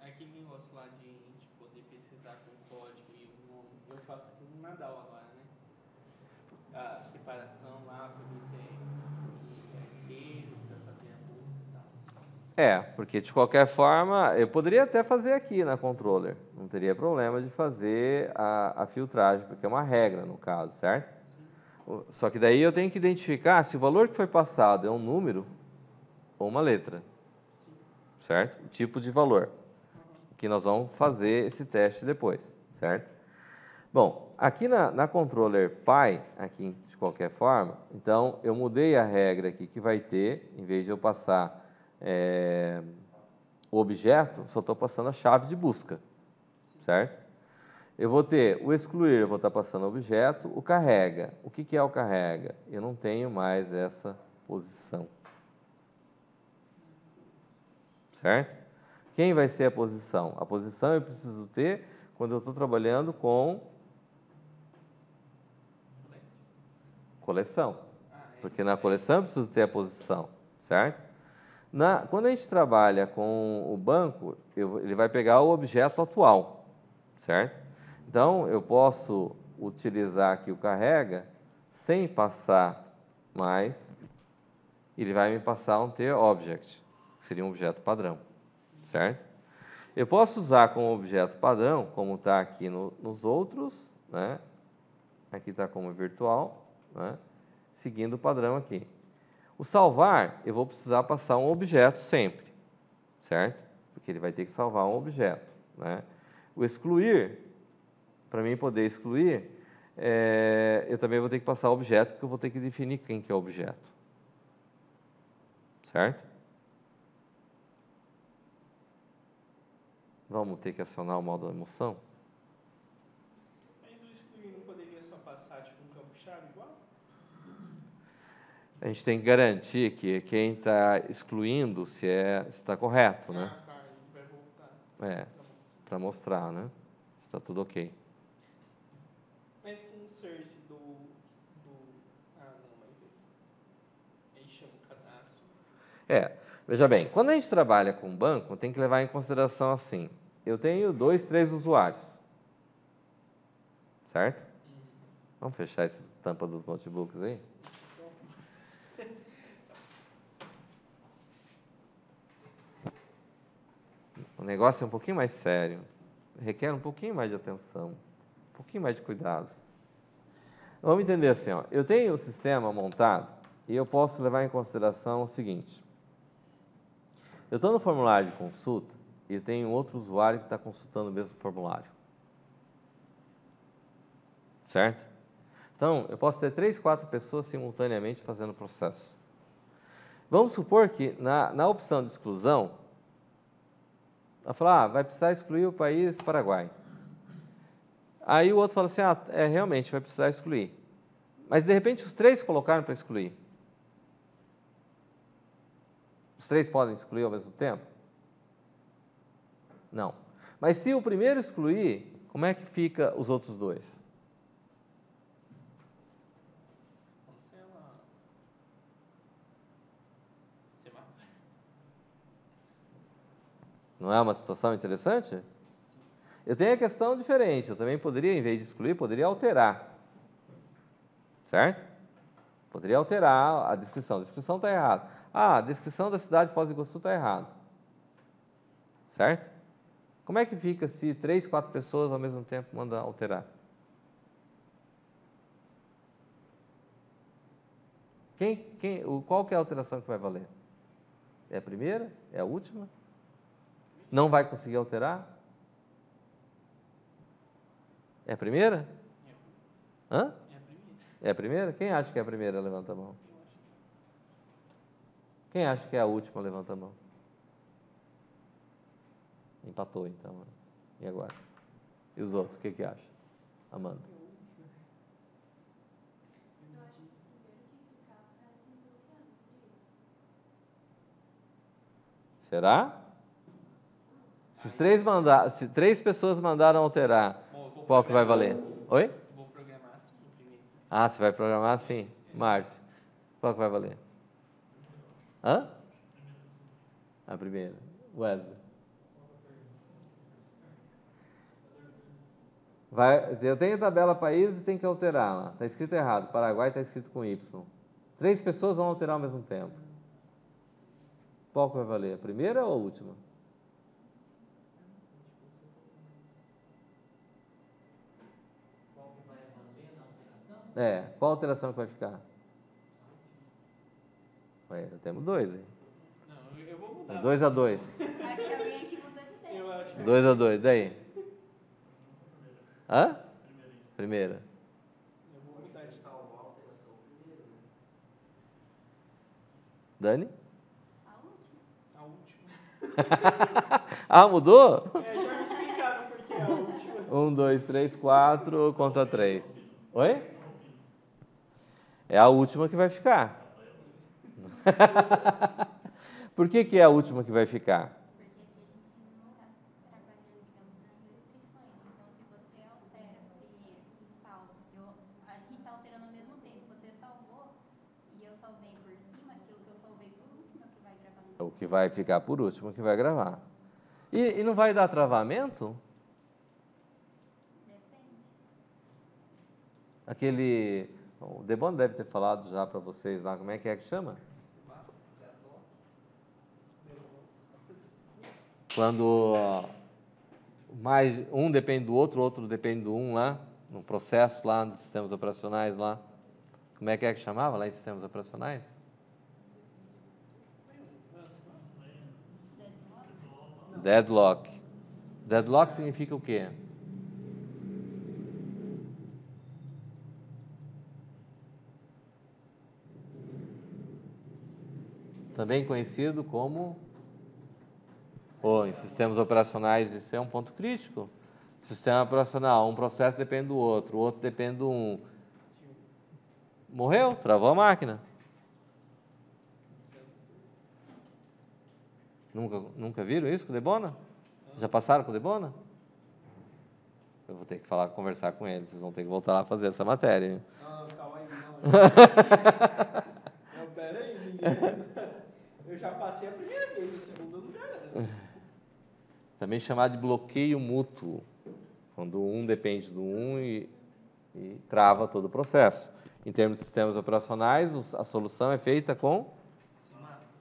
Aquele negócio lá de poder pesquisar com código e o nome, eu faço tudo na DAO agora, né? A separação lá, para ver se é inteiro, para fazer a busca e tal. Porque de qualquer forma, eu poderia até fazer aqui na controller, não teria problema de fazer a filtragem, porque é uma regra no caso, certo? Sim. Só que daí eu tenho que identificar se o valor que foi passado é um número ou uma letra. Sim. Certo? O tipo de valor, que nós vamos fazer esse teste depois, certo? Bom, aqui na controller Py, aqui de qualquer forma, então eu mudei a regra aqui que vai ter, em vez de eu passar o objeto, só estou passando a chave de busca, certo? Eu vou ter o excluir, eu vou estar passando o objeto, o carrega. O que é o carrega? Eu não tenho mais essa posição, certo? Quem vai ser a posição? A posição eu preciso ter quando eu estou trabalhando com coleção, porque na coleção eu preciso ter a posição, certo? Quando a gente trabalha com o banco, ele vai pegar o objeto atual, certo? Então, eu posso utilizar aqui o carrega sem passar mais, ele vai me passar um TObject, que seria um objeto padrão, certo? Eu posso usar como objeto padrão, como está aqui nos outros, né? Aqui está como virtual, né? Seguindo o padrão aqui. O salvar, eu vou precisar passar um objeto sempre, certo? Porque ele vai ter que salvar um objeto, né? O excluir, para mim poder excluir, eu também vou ter que passar o objeto, porque eu vou ter que definir quem que é o objeto, certo? Vamos ter que acionar o modo emoção? Mas o excluir não poderia só passar tipo um campo-chave igual? A gente tem que garantir que quem está excluindo se está correto, né? Tá, ele vai voltar. Para mostrar, né? Se está tudo ok. Mas com o search não, mas aí chama o cadastro. Veja bem, quando a gente trabalha com banco, tem que levar em consideração assim, eu tenho 2, 3 usuários, certo? Vamos fechar essa tampa dos notebooks aí? O negócio é um pouquinho mais sério, requer um pouquinho mais de atenção, um pouquinho mais de cuidado. Vamos entender assim, ó, eu tenho o sistema montado e eu posso levar em consideração o seguinte. Eu estou no formulário de consulta e eu tenho outro usuário que está consultando o mesmo formulário. Certo? Então, eu posso ter 3, 4 pessoas simultaneamente fazendo o processo. Vamos supor que na opção de exclusão, ela fala, vai precisar excluir o país Paraguai. Aí o outro fala assim, realmente vai precisar excluir. Mas de repente os 3 colocaram para excluir. Os 3 podem excluir ao mesmo tempo? Não. Mas se o primeiro excluir, como é que fica os outros 2? Não é uma situação interessante? Eu tenho a questão diferente. Eu também poderia, em vez de excluir, poderia alterar. Certo? Poderia alterar a descrição. A descrição está errada. Ah, a descrição da cidade de Foz do Iguaçu está errada. Certo? Como é que fica se 3, 4 pessoas ao mesmo tempo mandam alterar? Qual que é a alteração que vai valer? É a primeira? É a última? Não vai conseguir alterar? É a primeira? Hã? É a primeira? Quem acha que é a primeira? Levanta a mão. Quem acha que é a última? Levanta a mão. Empatou, então. E agora? E os outros? O que acham? Amanda. Eu acho que o primeiro que ficar parece me bloqueando, sabia? Será? Se 3 pessoas mandaram alterar, qual que vai valer? Oi? Vou programar assim o primeiro. Ah, você vai programar assim? Márcio, qual que vai valer? Hã? A primeira. Wesley. Eu tenho tabela país e tem que alterar lá. Está escrito errado. Paraguai está escrito com Y. 3 pessoas vão alterar ao mesmo tempo. Qual que vai valer? A primeira ou a última? Qual que vai valer na alteração? Qual alteração que vai ficar? Temos 2, hein? Não, eu vou mudar. 2 a 2. Acho que alguém aqui mudou de ideia. Eu acho que 2 a 2. Daí? Hã? Primeira. eu vou mudar de Salvar a alteração primeiro, né? Dani? A última. a última. Ah, mudou? Já me explicaram por que é a última. 1, 2, 3, 4, conta 3. Oi? É a última que vai ficar. Por que é a última que vai ficar? Porque eles não está trabalhando, digamos, nas restrições. Então, se você altera primeiro e salva, aqui está alterando ao mesmo tempo. Você salvou e eu salvei por cima, aquilo que eu salvei por último é o que vai gravar no O que vai ficar por último que vai gravar. E não vai dar travamento? Depende. O Debon deve ter falado já para vocês lá, como é que chama? Quando mais um depende do outro, o outro depende do um lá, no processo lá dos sistemas operacionais lá. Como é que chamava lá em sistemas operacionais? Deadlock. Deadlock significa o quê? Também conhecido como, em sistemas operacionais, isso é um ponto crítico. Sistema operacional, um processo depende do outro, o outro depende do um. Morreu, travou a máquina. Nunca viram isso com o Debona? Já passaram com o Debona? Eu vou ter que conversar com ele, vocês vão ter que voltar lá fazer essa matéria. Não, calma aí, não. Pera aí, ninguém. Eu já passei a primeira vez, a segunda eu não garanto. Também chamado de bloqueio mútuo, quando um depende do um e trava todo o processo. Em termos de sistemas operacionais, a solução é feita com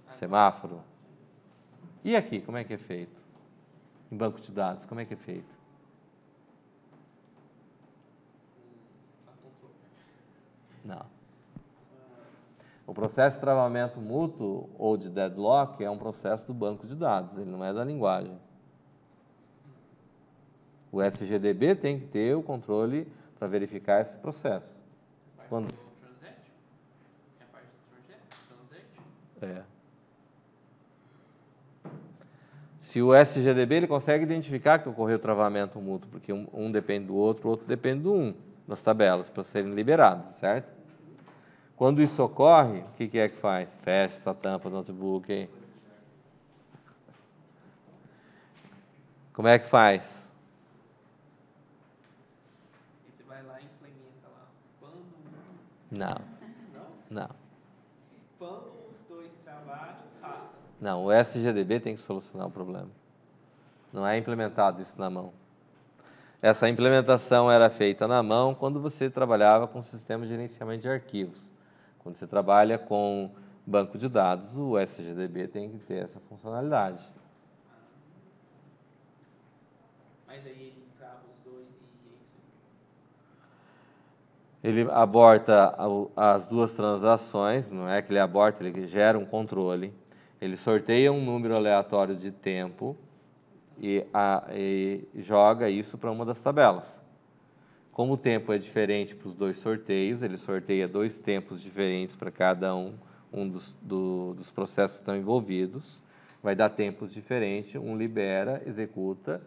semáforo. E aqui, como é que é feito? Em banco de dados, como é que é feito? Não. O processo de travamento mútuo ou de deadlock é um processo do banco de dados, ele não é da linguagem. O SGDB tem que ter o controle para verificar esse processo. Quando? Transact? É a parte do transact? É. Se o SGDB ele consegue identificar que ocorreu travamento mútuo, porque um depende do outro, o outro depende do um, nas tabelas, para serem liberados, certo? Quando isso ocorre, o que é que faz? Fecha essa tampa do notebook aí. Como é que faz? E você vai lá e implementa lá. Não. Quando os dois trabalham, passa. Não, o SGDB tem que solucionar o problema. Não é implementado isso na mão. Essa implementação era feita na mão quando você trabalhava com sistema de gerenciamento de arquivos. Quando você trabalha com banco de dados, o SGDB tem que ter essa funcionalidade. Mas aí ele trava os dois e é isso. Ele aborta as duas transações, não é que ele aborta, ele gera um controle. Ele sorteia um número aleatório de tempo e joga isso para uma das tabelas. Como o tempo é diferente para os dois sorteios, ele sorteia dois tempos diferentes para cada um dos processos que estão envolvidos. Vai dar tempos diferentes, um libera, executa,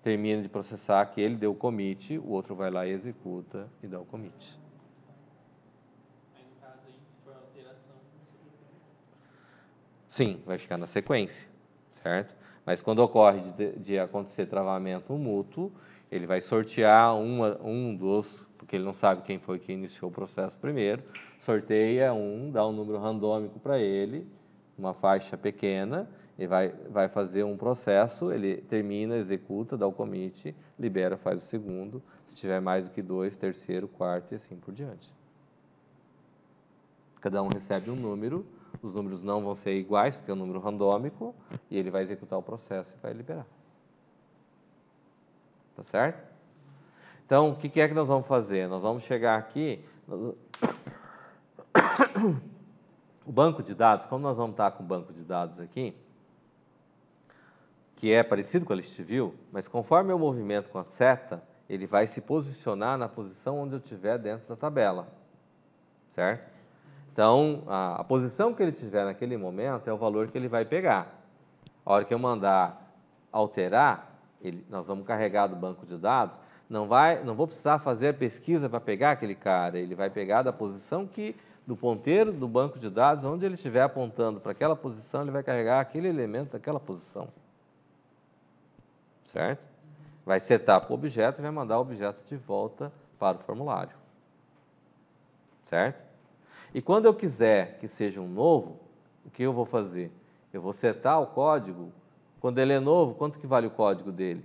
termina de processar aquele, deu o commit, o outro vai lá e executa e dá o commit. Aí no caso aí, se for alteração, não sei. Sim, vai ficar na sequência, certo? Mas quando ocorre de acontecer travamento mútuo, ele vai sortear porque ele não sabe quem foi que iniciou o processo primeiro, sorteia dá um número randômico para ele, uma faixa pequena, e vai fazer um processo, ele termina, executa, dá o commit, libera, faz o segundo, se tiver mais do que 2, terceiro, quarto e assim por diante. Cada um recebe um número, os números não vão ser iguais, porque é um número randômico, e ele vai executar o processo e vai liberar. Tá certo? Então, o que é que nós vamos fazer? Nós vamos chegar aqui... O banco de dados, como nós vamos estar com o banco de dados aqui, que é parecido com a List View, mas conforme eu movimento com a seta, ele vai se posicionar na posição onde eu estiver dentro da tabela, certo? Então, a posição que ele tiver naquele momento é o valor que ele vai pegar. A hora que eu mandar alterar, nós vamos carregar do banco de dados, não vou precisar fazer a pesquisa para pegar aquele cara, ele vai pegar da posição do ponteiro do banco de dados, onde ele estiver apontando para aquela posição, ele vai carregar aquele elemento daquela posição. Certo? Vai setar para o objeto e vai mandar o objeto de volta para o formulário. Certo? E quando eu quiser que seja um novo, o que eu vou fazer? Eu vou setar o código. Quando ele é novo, quanto que vale o código dele?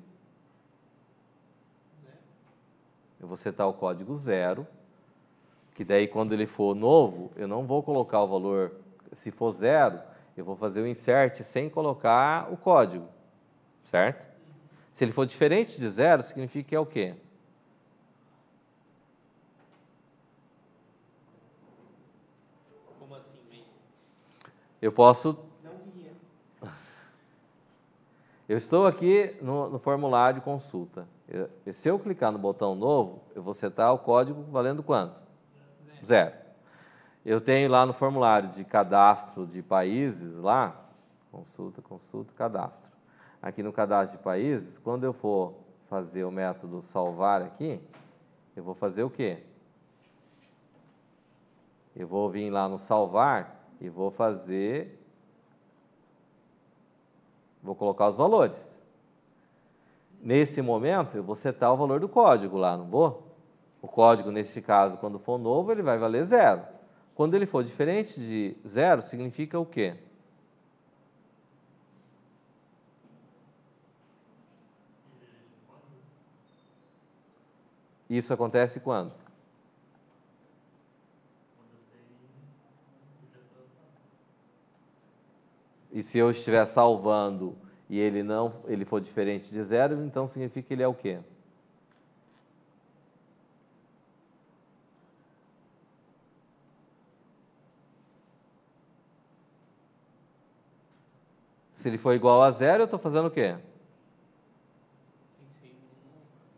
Eu vou setar o código 0, que daí quando ele for novo, eu não vou colocar o valor, se for 0, eu vou fazer o insert sem colocar o código, certo? Se ele for diferente de 0, significa que é o quê? Como assim, mas... Eu posso... Não ia. Eu estou aqui no formulário de consulta. Se eu clicar no botão novo, eu vou setar o código valendo quanto? 0. Eu tenho lá no formulário de cadastro de países, lá, consulta, cadastro. Aqui no cadastro de países, quando eu for fazer o método salvar aqui, eu vou fazer o quê? Eu vou vir lá no salvar e vou colocar os valores. Nesse momento, eu vou setar o valor do código lá, não vou? O código, nesse caso, quando for novo, ele vai valer 0. Quando ele for diferente de 0, significa o quê? Isso acontece quando? E se eu estiver salvando e ele for diferente de 0, então significa que ele é o quê? Se ele for igual a 0, eu estou fazendo o quê?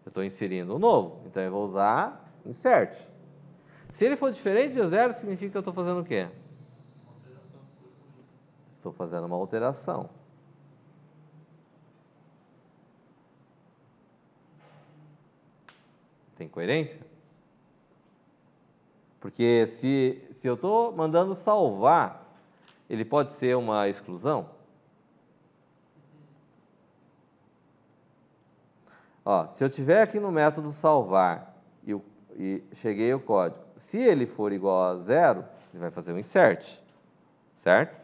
Eu estou inserindo um novo. Então eu vou usar insert. Se ele for diferente de 0, significa que eu estou fazendo o quê? Estou fazendo uma alteração. Tem coerência? Porque se eu estou mandando salvar, ele pode ser uma exclusão? Ó, se eu tiver aqui no método salvar e cheguei o código, se ele for igual a 0, ele vai fazer um insert, certo?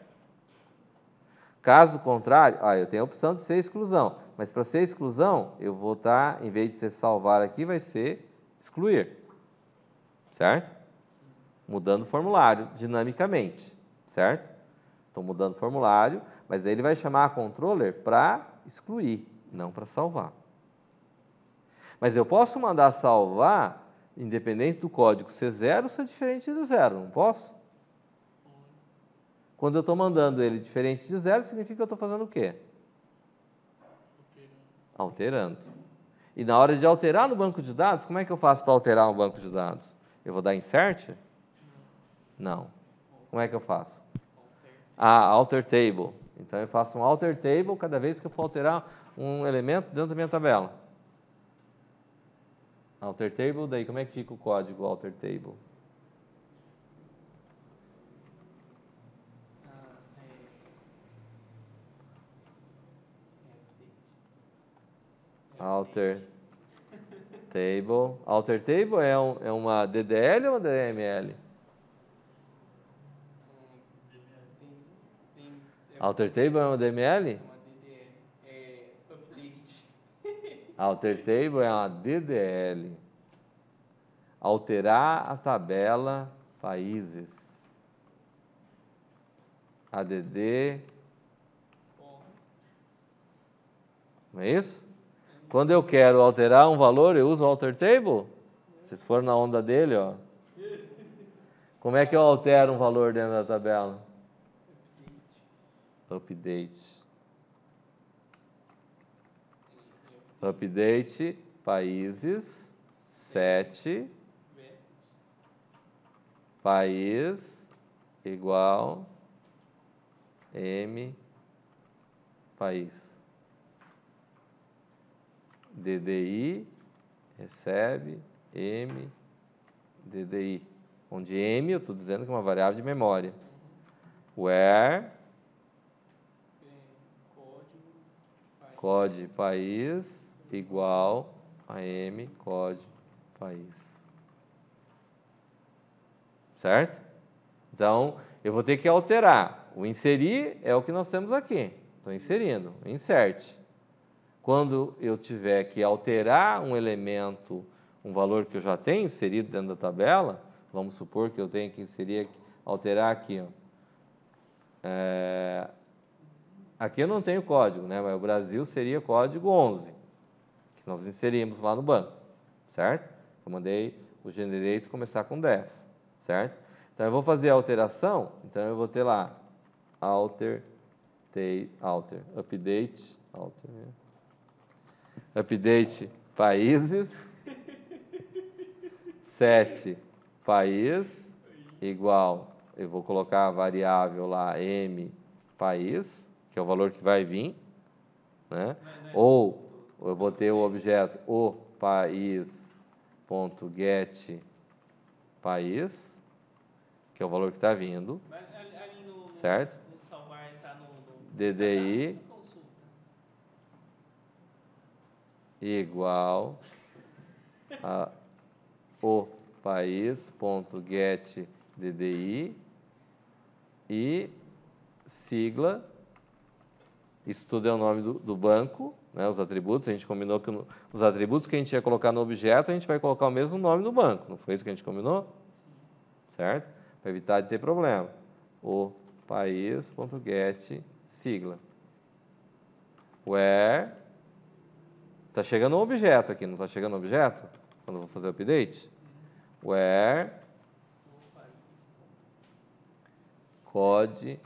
Caso contrário, eu tenho a opção de ser exclusão. Mas para ser exclusão, eu vou estar, em vez de ser salvar aqui, vai ser excluir. Certo? Mudando o formulário dinamicamente. Certo? Estou mudando o formulário, mas daí ele vai chamar a controller para excluir, não para salvar. Mas eu posso mandar salvar, independente do código ser 0 ou ser diferente de 0, não posso? Quando eu estou mandando ele diferente de 0, significa que eu estou fazendo o quê? Alterando. E na hora de alterar no banco de dados, como é que eu faço para alterar um banco de dados? Eu vou dar insert? Não. Como é que eu faço? Alter table. Então eu faço um alter table cada vez que eu for alterar um elemento dentro da minha tabela. Alter table, daí como é que fica o código alter table? Alter table. Alter table é uma DDL ou uma DML? Alter table é uma DML? Uma DDL. Update. Alter table é uma DDL. Alterar a tabela países. ADD. Não é isso? Quando eu quero alterar um valor, eu uso o alter table? Vocês foram na onda dele, ó. Como é que eu altero um valor dentro da tabela? Update. Update países 7 país igual M país. DDI recebe M DDI, onde M eu estou dizendo que é uma variável de memória. Where code país igual a M code país. Certo? Então, eu vou ter que alterar. O inserir é o que nós temos aqui. Estou inserindo, insert. Quando eu tiver que alterar um elemento, um valor que eu já tenho inserido dentro da tabela, vamos supor que eu tenho que inserir, alterar aqui, ó. Aqui eu não tenho código, né? Mas o Brasil seria código 11, que nós inserimos lá no banco, certo? Eu mandei o generate começar com 10, certo? Então eu vou fazer a alteração, então eu vou ter lá update países 7 país igual, eu vou colocar a variável lá M país, que é o valor que vai vir, né? Ou eu vou ter o objeto o país.get país, que é o valor que está vindo, Ali no certo? No salvar está no DDI consulta. igual a o país.get DDI e sigla, isso tudo é o nome do banco, né, os atributos, a gente combinou que os atributos que a gente ia colocar no objeto, a gente vai colocar o mesmo nome do banco, não foi isso que a gente combinou? Certo? Para evitar de ter problema. O país.get sigla. Where, está chegando um objeto aqui, não está chegando um objeto? Quando eu vou fazer o update? Where code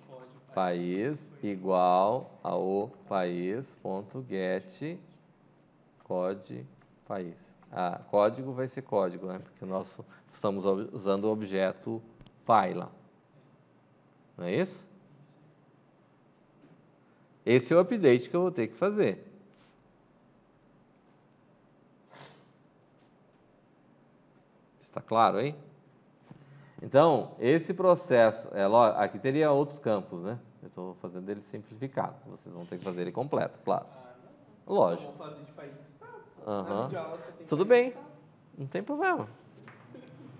país igual ao país.get code país. Código vai ser código, né? Porque nós estamos usando o objeto pai lá. Não é isso? Esse é o update que eu vou ter que fazer. Está claro aí? Então, esse processo, aqui teria outros campos, né? Eu estou fazendo ele simplificado, vocês vão ter que fazer ele completo, claro. Lógico. Só vou fazer de país e estado. Aham. Na videoaula você tem Tudo país e bem, estado. não tem problema.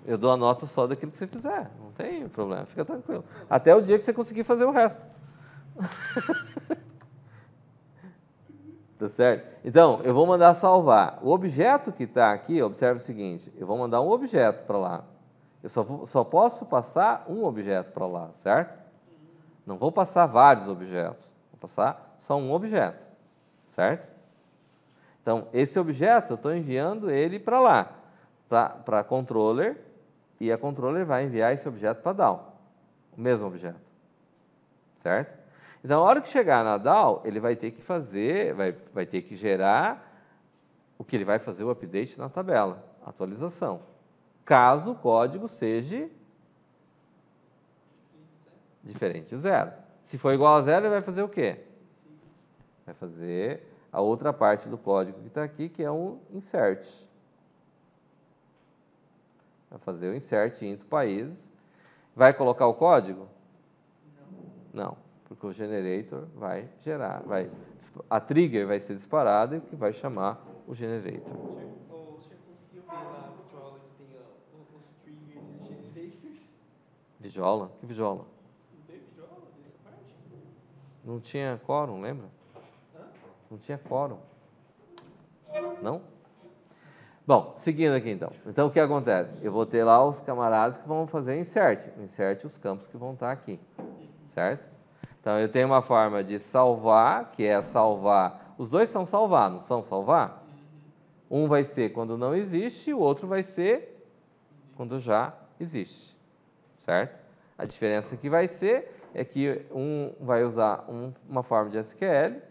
Eu dou a nota só daquilo que você fizer, não tem problema, fica tranquilo. Até o dia que você conseguir fazer o resto. Tá Tá certo? Então, eu vou mandar salvar. O objeto que está aqui, observe o seguinte, eu vou mandar um objeto para lá. Eu só posso passar um objeto para lá, certo? Não vou passar vários objetos, vou passar só um objeto, certo? Então, esse objeto, eu estou enviando ele para lá, para controller, e a controller vai enviar esse objeto para DAO, o mesmo objeto, certo? Então, na hora que chegar na DAO, ele vai ter que fazer, vai ter que gerar o que ele vai fazer o update na tabela, atualização. Caso o código seja diferente de zero. Se for igual a zero, ele vai fazer o quê? Vai fazer a outra parte do código que está aqui, que é um insert. Vai fazer o insert into países. Vai colocar o código? Não, porque o generator vai gerar, a trigger vai ser disparada e que vai chamar o generator. Você conseguiu ver lá no Vjola que tem os triggers e os generators? Vjola? Que Vjola? Não tem Vjola dessa parte? Não tinha quórum, lembra? Hã? Não tinha quórum. Não? Bom, seguindo aqui então. Então o que acontece? Eu vou ter lá os camaradas que vão fazer insert. Insert os campos que vão estar aqui. Certo? Então eu tenho uma forma de salvar, que é salvar. Os dois são salvar, não são salvar? Um vai ser quando não existe, o outro vai ser quando já existe. Certo? A diferença que vai ser é que um vai usar uma forma de SQL,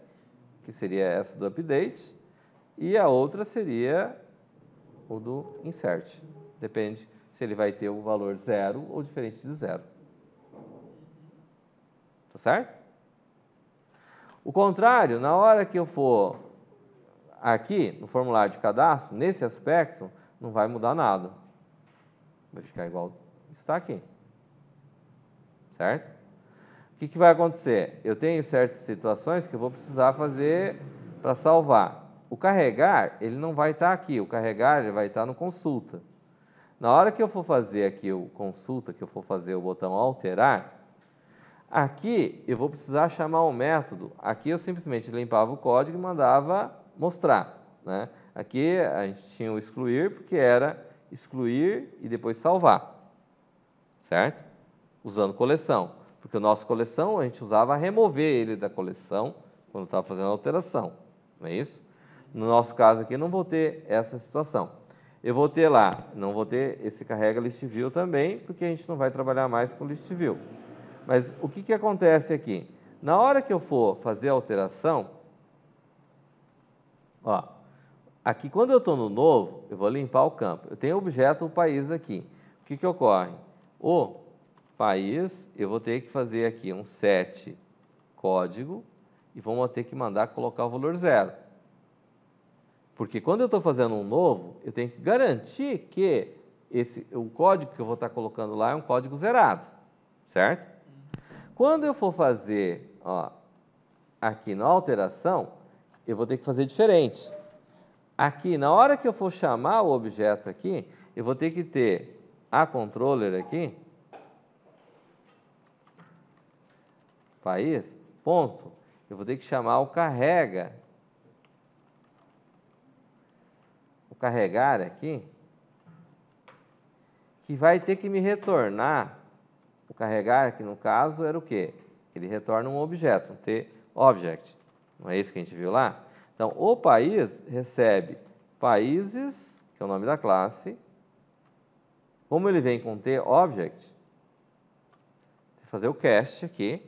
que seria essa do update, e a outra seria o do insert. Depende se ele vai ter o valor zero ou diferente de zero. Tá certo? O contrário, na hora que eu for aqui no formulário de cadastro, nesse aspecto, não vai mudar nada. Vai ficar igual está aqui. Certo? O que vai acontecer? Eu tenho certas situações que eu vou precisar fazer para salvar. O carregar, ele não vai estar aqui. O carregar, ele vai estar no consulta. Na hora que eu for fazer aqui o consulta, que eu for fazer o botão alterar, aqui eu vou precisar chamar um método. Aqui eu simplesmente limpava o código e mandava mostrar, né? Aqui a gente tinha o excluir, porque era excluir e depois salvar, certo? Usando coleção, porque o nosso coleção a gente usava remover ele da coleção quando estava fazendo a alteração, não é isso? No nosso caso aqui não vou ter essa situação. Eu vou ter lá, não vou ter esse carrega list view também, porque a gente não vai trabalhar mais com list view. Mas o que acontece aqui? Na hora que eu for fazer a alteração, ó, aqui quando eu estou no novo, eu vou limpar o campo. Eu tenho o objeto o país aqui. O que ocorre? O país, eu vou ter que fazer aqui um set código e vamos ter que mandar colocar o valor zero. Porque quando eu estou fazendo um novo, eu tenho que garantir que o código que eu vou estar colocando lá é um código zerado, certo? Quando eu for fazer, ó, aqui na alteração, eu vou ter que fazer diferente. Aqui, na hora que eu for chamar o objeto aqui, eu vou ter que ter a controller aqui, país, ponto. Eu vou ter que chamar o carregar aqui, que vai ter que me retornar. O carregar aqui no caso era o quê? Ele retorna um objeto, um T-Object. Não é isso que a gente viu lá? Então, o país recebe países, que é o nome da classe. Como ele vem com T-Object, vou fazer o cast aqui,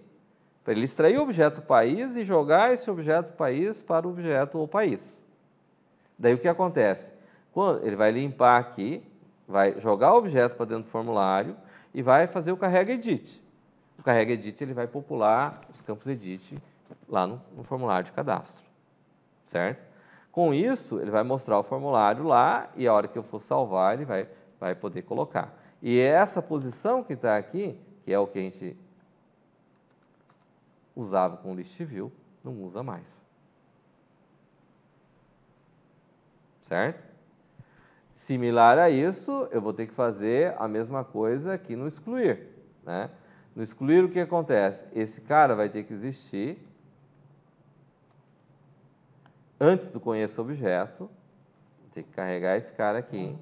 para ele extrair o objeto país e jogar esse objeto país para o objeto o país. Daí o que acontece? Quando ele vai limpar aqui, vai jogar o objeto para dentro do formulário e vai fazer o carrega edit. O carrega edit ele vai popular os campos edit lá no formulário de cadastro, certo? Com isso, ele vai mostrar o formulário lá e a hora que eu for salvar, ele vai poder colocar. E essa posição que está aqui, que é o que a gente usava com o list view, não usa mais. Certo? Similar a isso, eu vou ter que fazer a mesma coisa aqui no excluir, né? No excluir, o que acontece? Esse cara vai ter que existir antes do conheça objeto, tem que carregar esse cara aqui.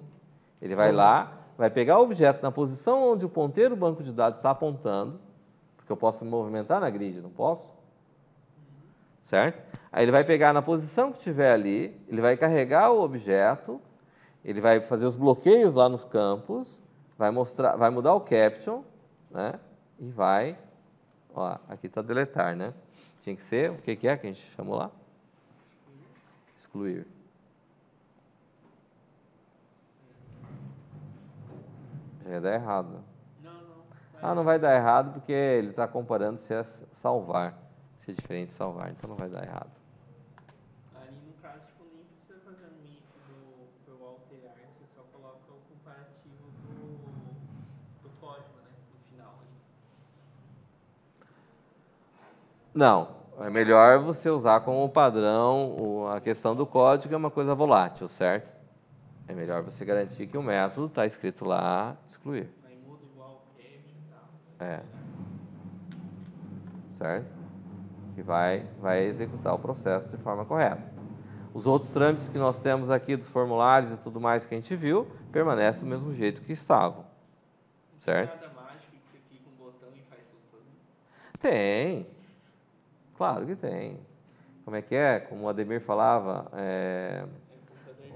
Ele vai lá, vai pegar o objeto na posição onde o ponteiro do banco de dados está apontando, porque eu posso me movimentar na grid, não posso? Certo? Aí ele vai pegar na posição que estiver ali, ele vai carregar o objeto, ele vai fazer os bloqueios lá nos campos, vai mudar o caption, né? E vai, ó, aqui está deletar, né? Tinha que ser, o que é que a gente chamou lá? Excluir. Já ia dar errado. Não. Não vai dar errado porque ele está comparando se é salvar, se é diferente de salvar, então não vai dar errado. Ali no caso, tipo, nem precisa fazer um método para eu alterar, você só coloca o comparativo do código, né? No final. Não, é melhor você usar como padrão a questão do código é uma coisa volátil, certo? É melhor você garantir que o método está escrito lá, excluir. Aí muda igual o caption e tal. É. Certo? Que vai executar o processo de forma correta. Os outros trâmites que nós temos aqui dos formulários e tudo mais que a gente viu, permanecem do mesmo jeito que estavam. Certo? Não tem nada mágico que você clica um botão e faz tudo. Tem. Claro que tem. Como é que é? Como o Ademir falava,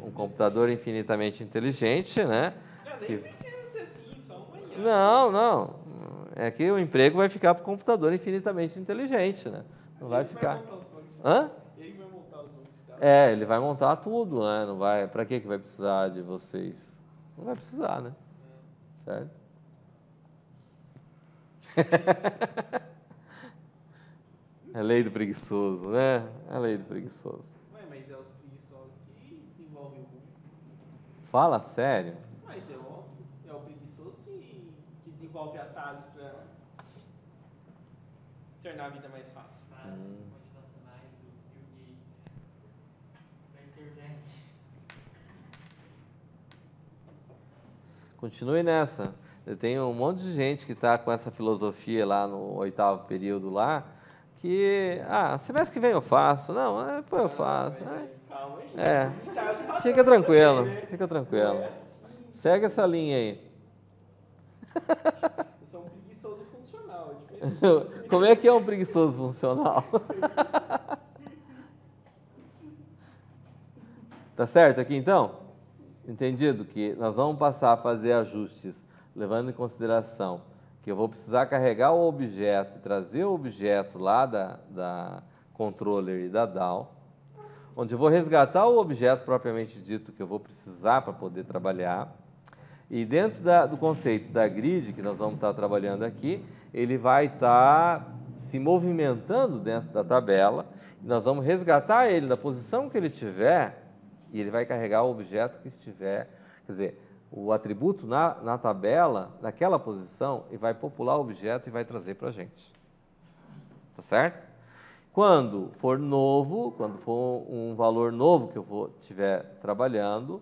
um computador infinitamente inteligente, né? Nem precisa ser assim, só uma IA. Não. É que o emprego vai ficar para o computador infinitamente inteligente, né? Não vai ficar. Hã? Ele vai montar os bancos de dados. Ele vai montar tudo, né? Não vai. Para que vai precisar de vocês? Não vai precisar, né? Certo? É lei do preguiçoso, né? É lei do preguiçoso. Ué, mas é os preguiçosos que desenvolvem o mundo. Fala sério. Mas é óbvio, é o preguiçoso que desenvolve atalhos para tornar a vida mais fácil. Frases motivacionais do Bill Gates na internet. Continue nessa. Eu tenho um monte de gente que está com essa filosofia lá no 8º período lá, que, semestre que vem eu faço. Não, depois eu faço. Calma aí. Fica tranquilo, fica tranquilo. Segue essa linha aí. Eu sou um preguiçoso funcional, é diferente. Como é que é um preguiçoso funcional? Tá certo aqui então? Entendido que nós vamos passar a fazer ajustes, levando em consideração que eu vou precisar carregar o objeto e trazer o objeto lá da controller e da DAO, onde eu vou resgatar o objeto propriamente dito que eu vou precisar para poder trabalhar. E dentro do conceito da grid, que nós vamos estar trabalhando aqui, ele vai estar se movimentando dentro da tabela, e nós vamos resgatar ele da posição que ele tiver, e ele vai carregar o objeto que estiver, quer dizer, o atributo na tabela, naquela posição, e vai popular o objeto e vai trazer para a gente. Tá certo? Quando for novo, quando for um valor novo que eu estiver trabalhando,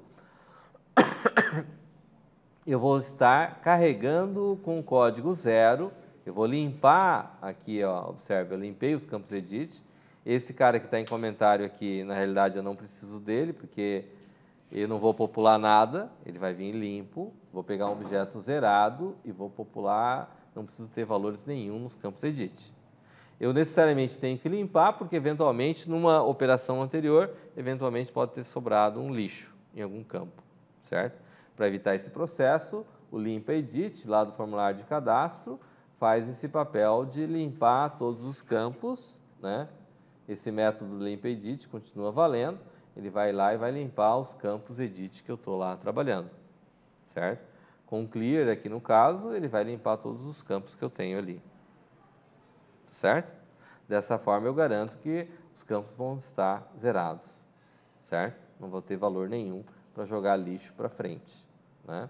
eu vou estar carregando com o código 0, eu vou limpar aqui, ó, observe, eu limpei os campos edit. Esse cara que está em comentário aqui, na realidade eu não preciso dele, porque eu não vou popular nada, ele vai vir limpo, vou pegar um objeto zerado e vou popular, não preciso ter valores nenhum nos campos edit. Eu necessariamente tenho que limpar, porque eventualmente, numa operação anterior, eventualmente pode ter sobrado um lixo em algum campo, certo? Para evitar esse processo, o limpa edit, lá do formulário de cadastro, faz esse papel de limpar todos os campos, né? Esse método limpa edit continua valendo, ele vai lá e vai limpar os campos edit que eu estou lá trabalhando, certo? Com o clear aqui no caso, ele vai limpar todos os campos que eu tenho ali, certo? Dessa forma eu garanto que os campos vão estar zerados, certo? Não vou ter valor nenhum para jogar lixo para frente, né?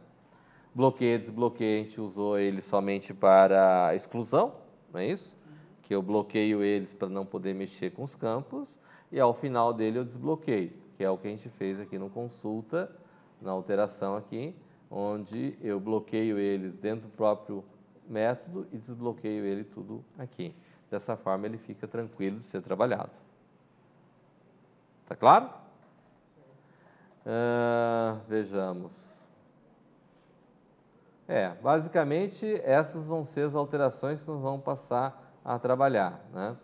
Bloqueio e desbloqueio, a gente usou ele somente para exclusão, não é isso? Que eu bloqueio eles para não poder mexer com os campos, e ao final dele eu desbloqueio, que é o que a gente fez aqui no consulta, na alteração aqui, onde eu bloqueio eles dentro do próprio método e desbloqueio ele tudo aqui. Dessa forma ele fica tranquilo de ser trabalhado. Tá claro? Vejamos. Basicamente, essas vão ser as alterações que nós vamos passar a trabalhar, né?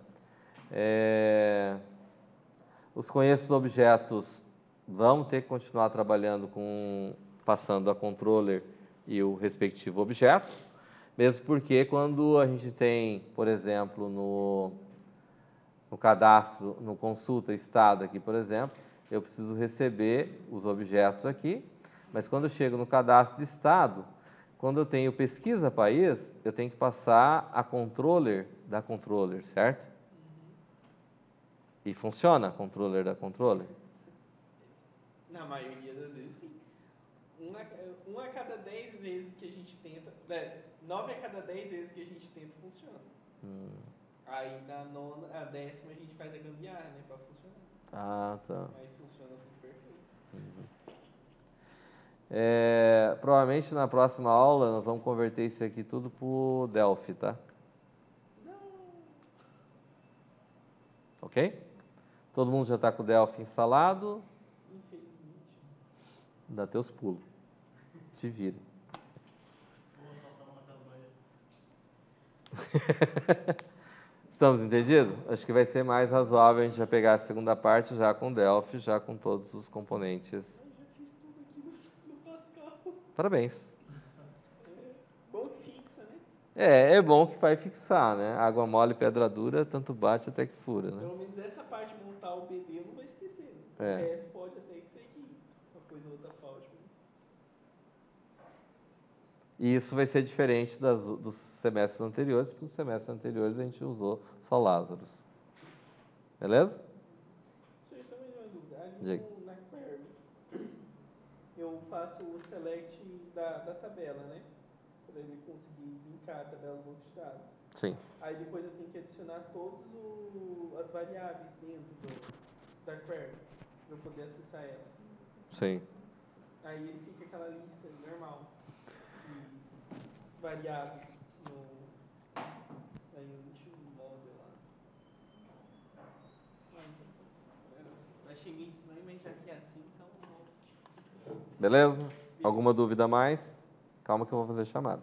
Os conheço objetos, vamos ter que continuar trabalhando passando a controller e o respectivo objeto, mesmo porque quando a gente tem, por exemplo, no cadastro, no consulta estado aqui, por exemplo, eu preciso receber os objetos aqui, mas quando eu chego no cadastro de estado, quando eu tenho pesquisa país, eu tenho que passar a controller da controller, certo? E funciona a controller da controller? Na maioria das vezes, sim. Uma a cada 10 vezes que a gente tenta... 9 a cada 10 vezes que a gente tenta, funciona. Aí, na nona, a 10ª, a gente faz a gambiarra, né? Pra funcionar. Ah, tá. Mas funciona tudo perfeito. Provavelmente na próxima aula nós vamos converter isso aqui tudo pro Delphi, tá? Não. Ok? Todo mundo já está com o Delphi instalado? Infelizmente. Dá teus pulos. Te vira. Estamos entendidos? Acho que vai ser mais razoável a gente já pegar a segunda parte já com Delphi, já com todos os componentes. Eu já fiz tudo aqui no Pascal. Parabéns. Bom que fixa, né? É bom que vai fixar, né? Água mole, pedra dura, tanto bate até que fura, né? Pelo menos essa parte de montar o BD eu não vou esquecer. Né? O resto pode até que ser que uma coisa ou outra falte. E isso vai ser diferente dos semestres anteriores, porque os semestres anteriores a gente usou só Lázaros. Beleza? Só isso é uma dúvida. Ali Diga. na Query, eu faço o select da tabela, né? Para ele conseguir linkar a tabela do banco de dados. Sim. Aí depois eu tenho que adicionar todas as variáveis dentro da Query para eu poder acessar elas. Sim. Aí ele fica aquela lista normal de variáveis no Unity Model lá. Eu achei meio estranho, mas já que é assim, então... Beleza? Alguma dúvida a mais? Calma que eu vou fazer chamada.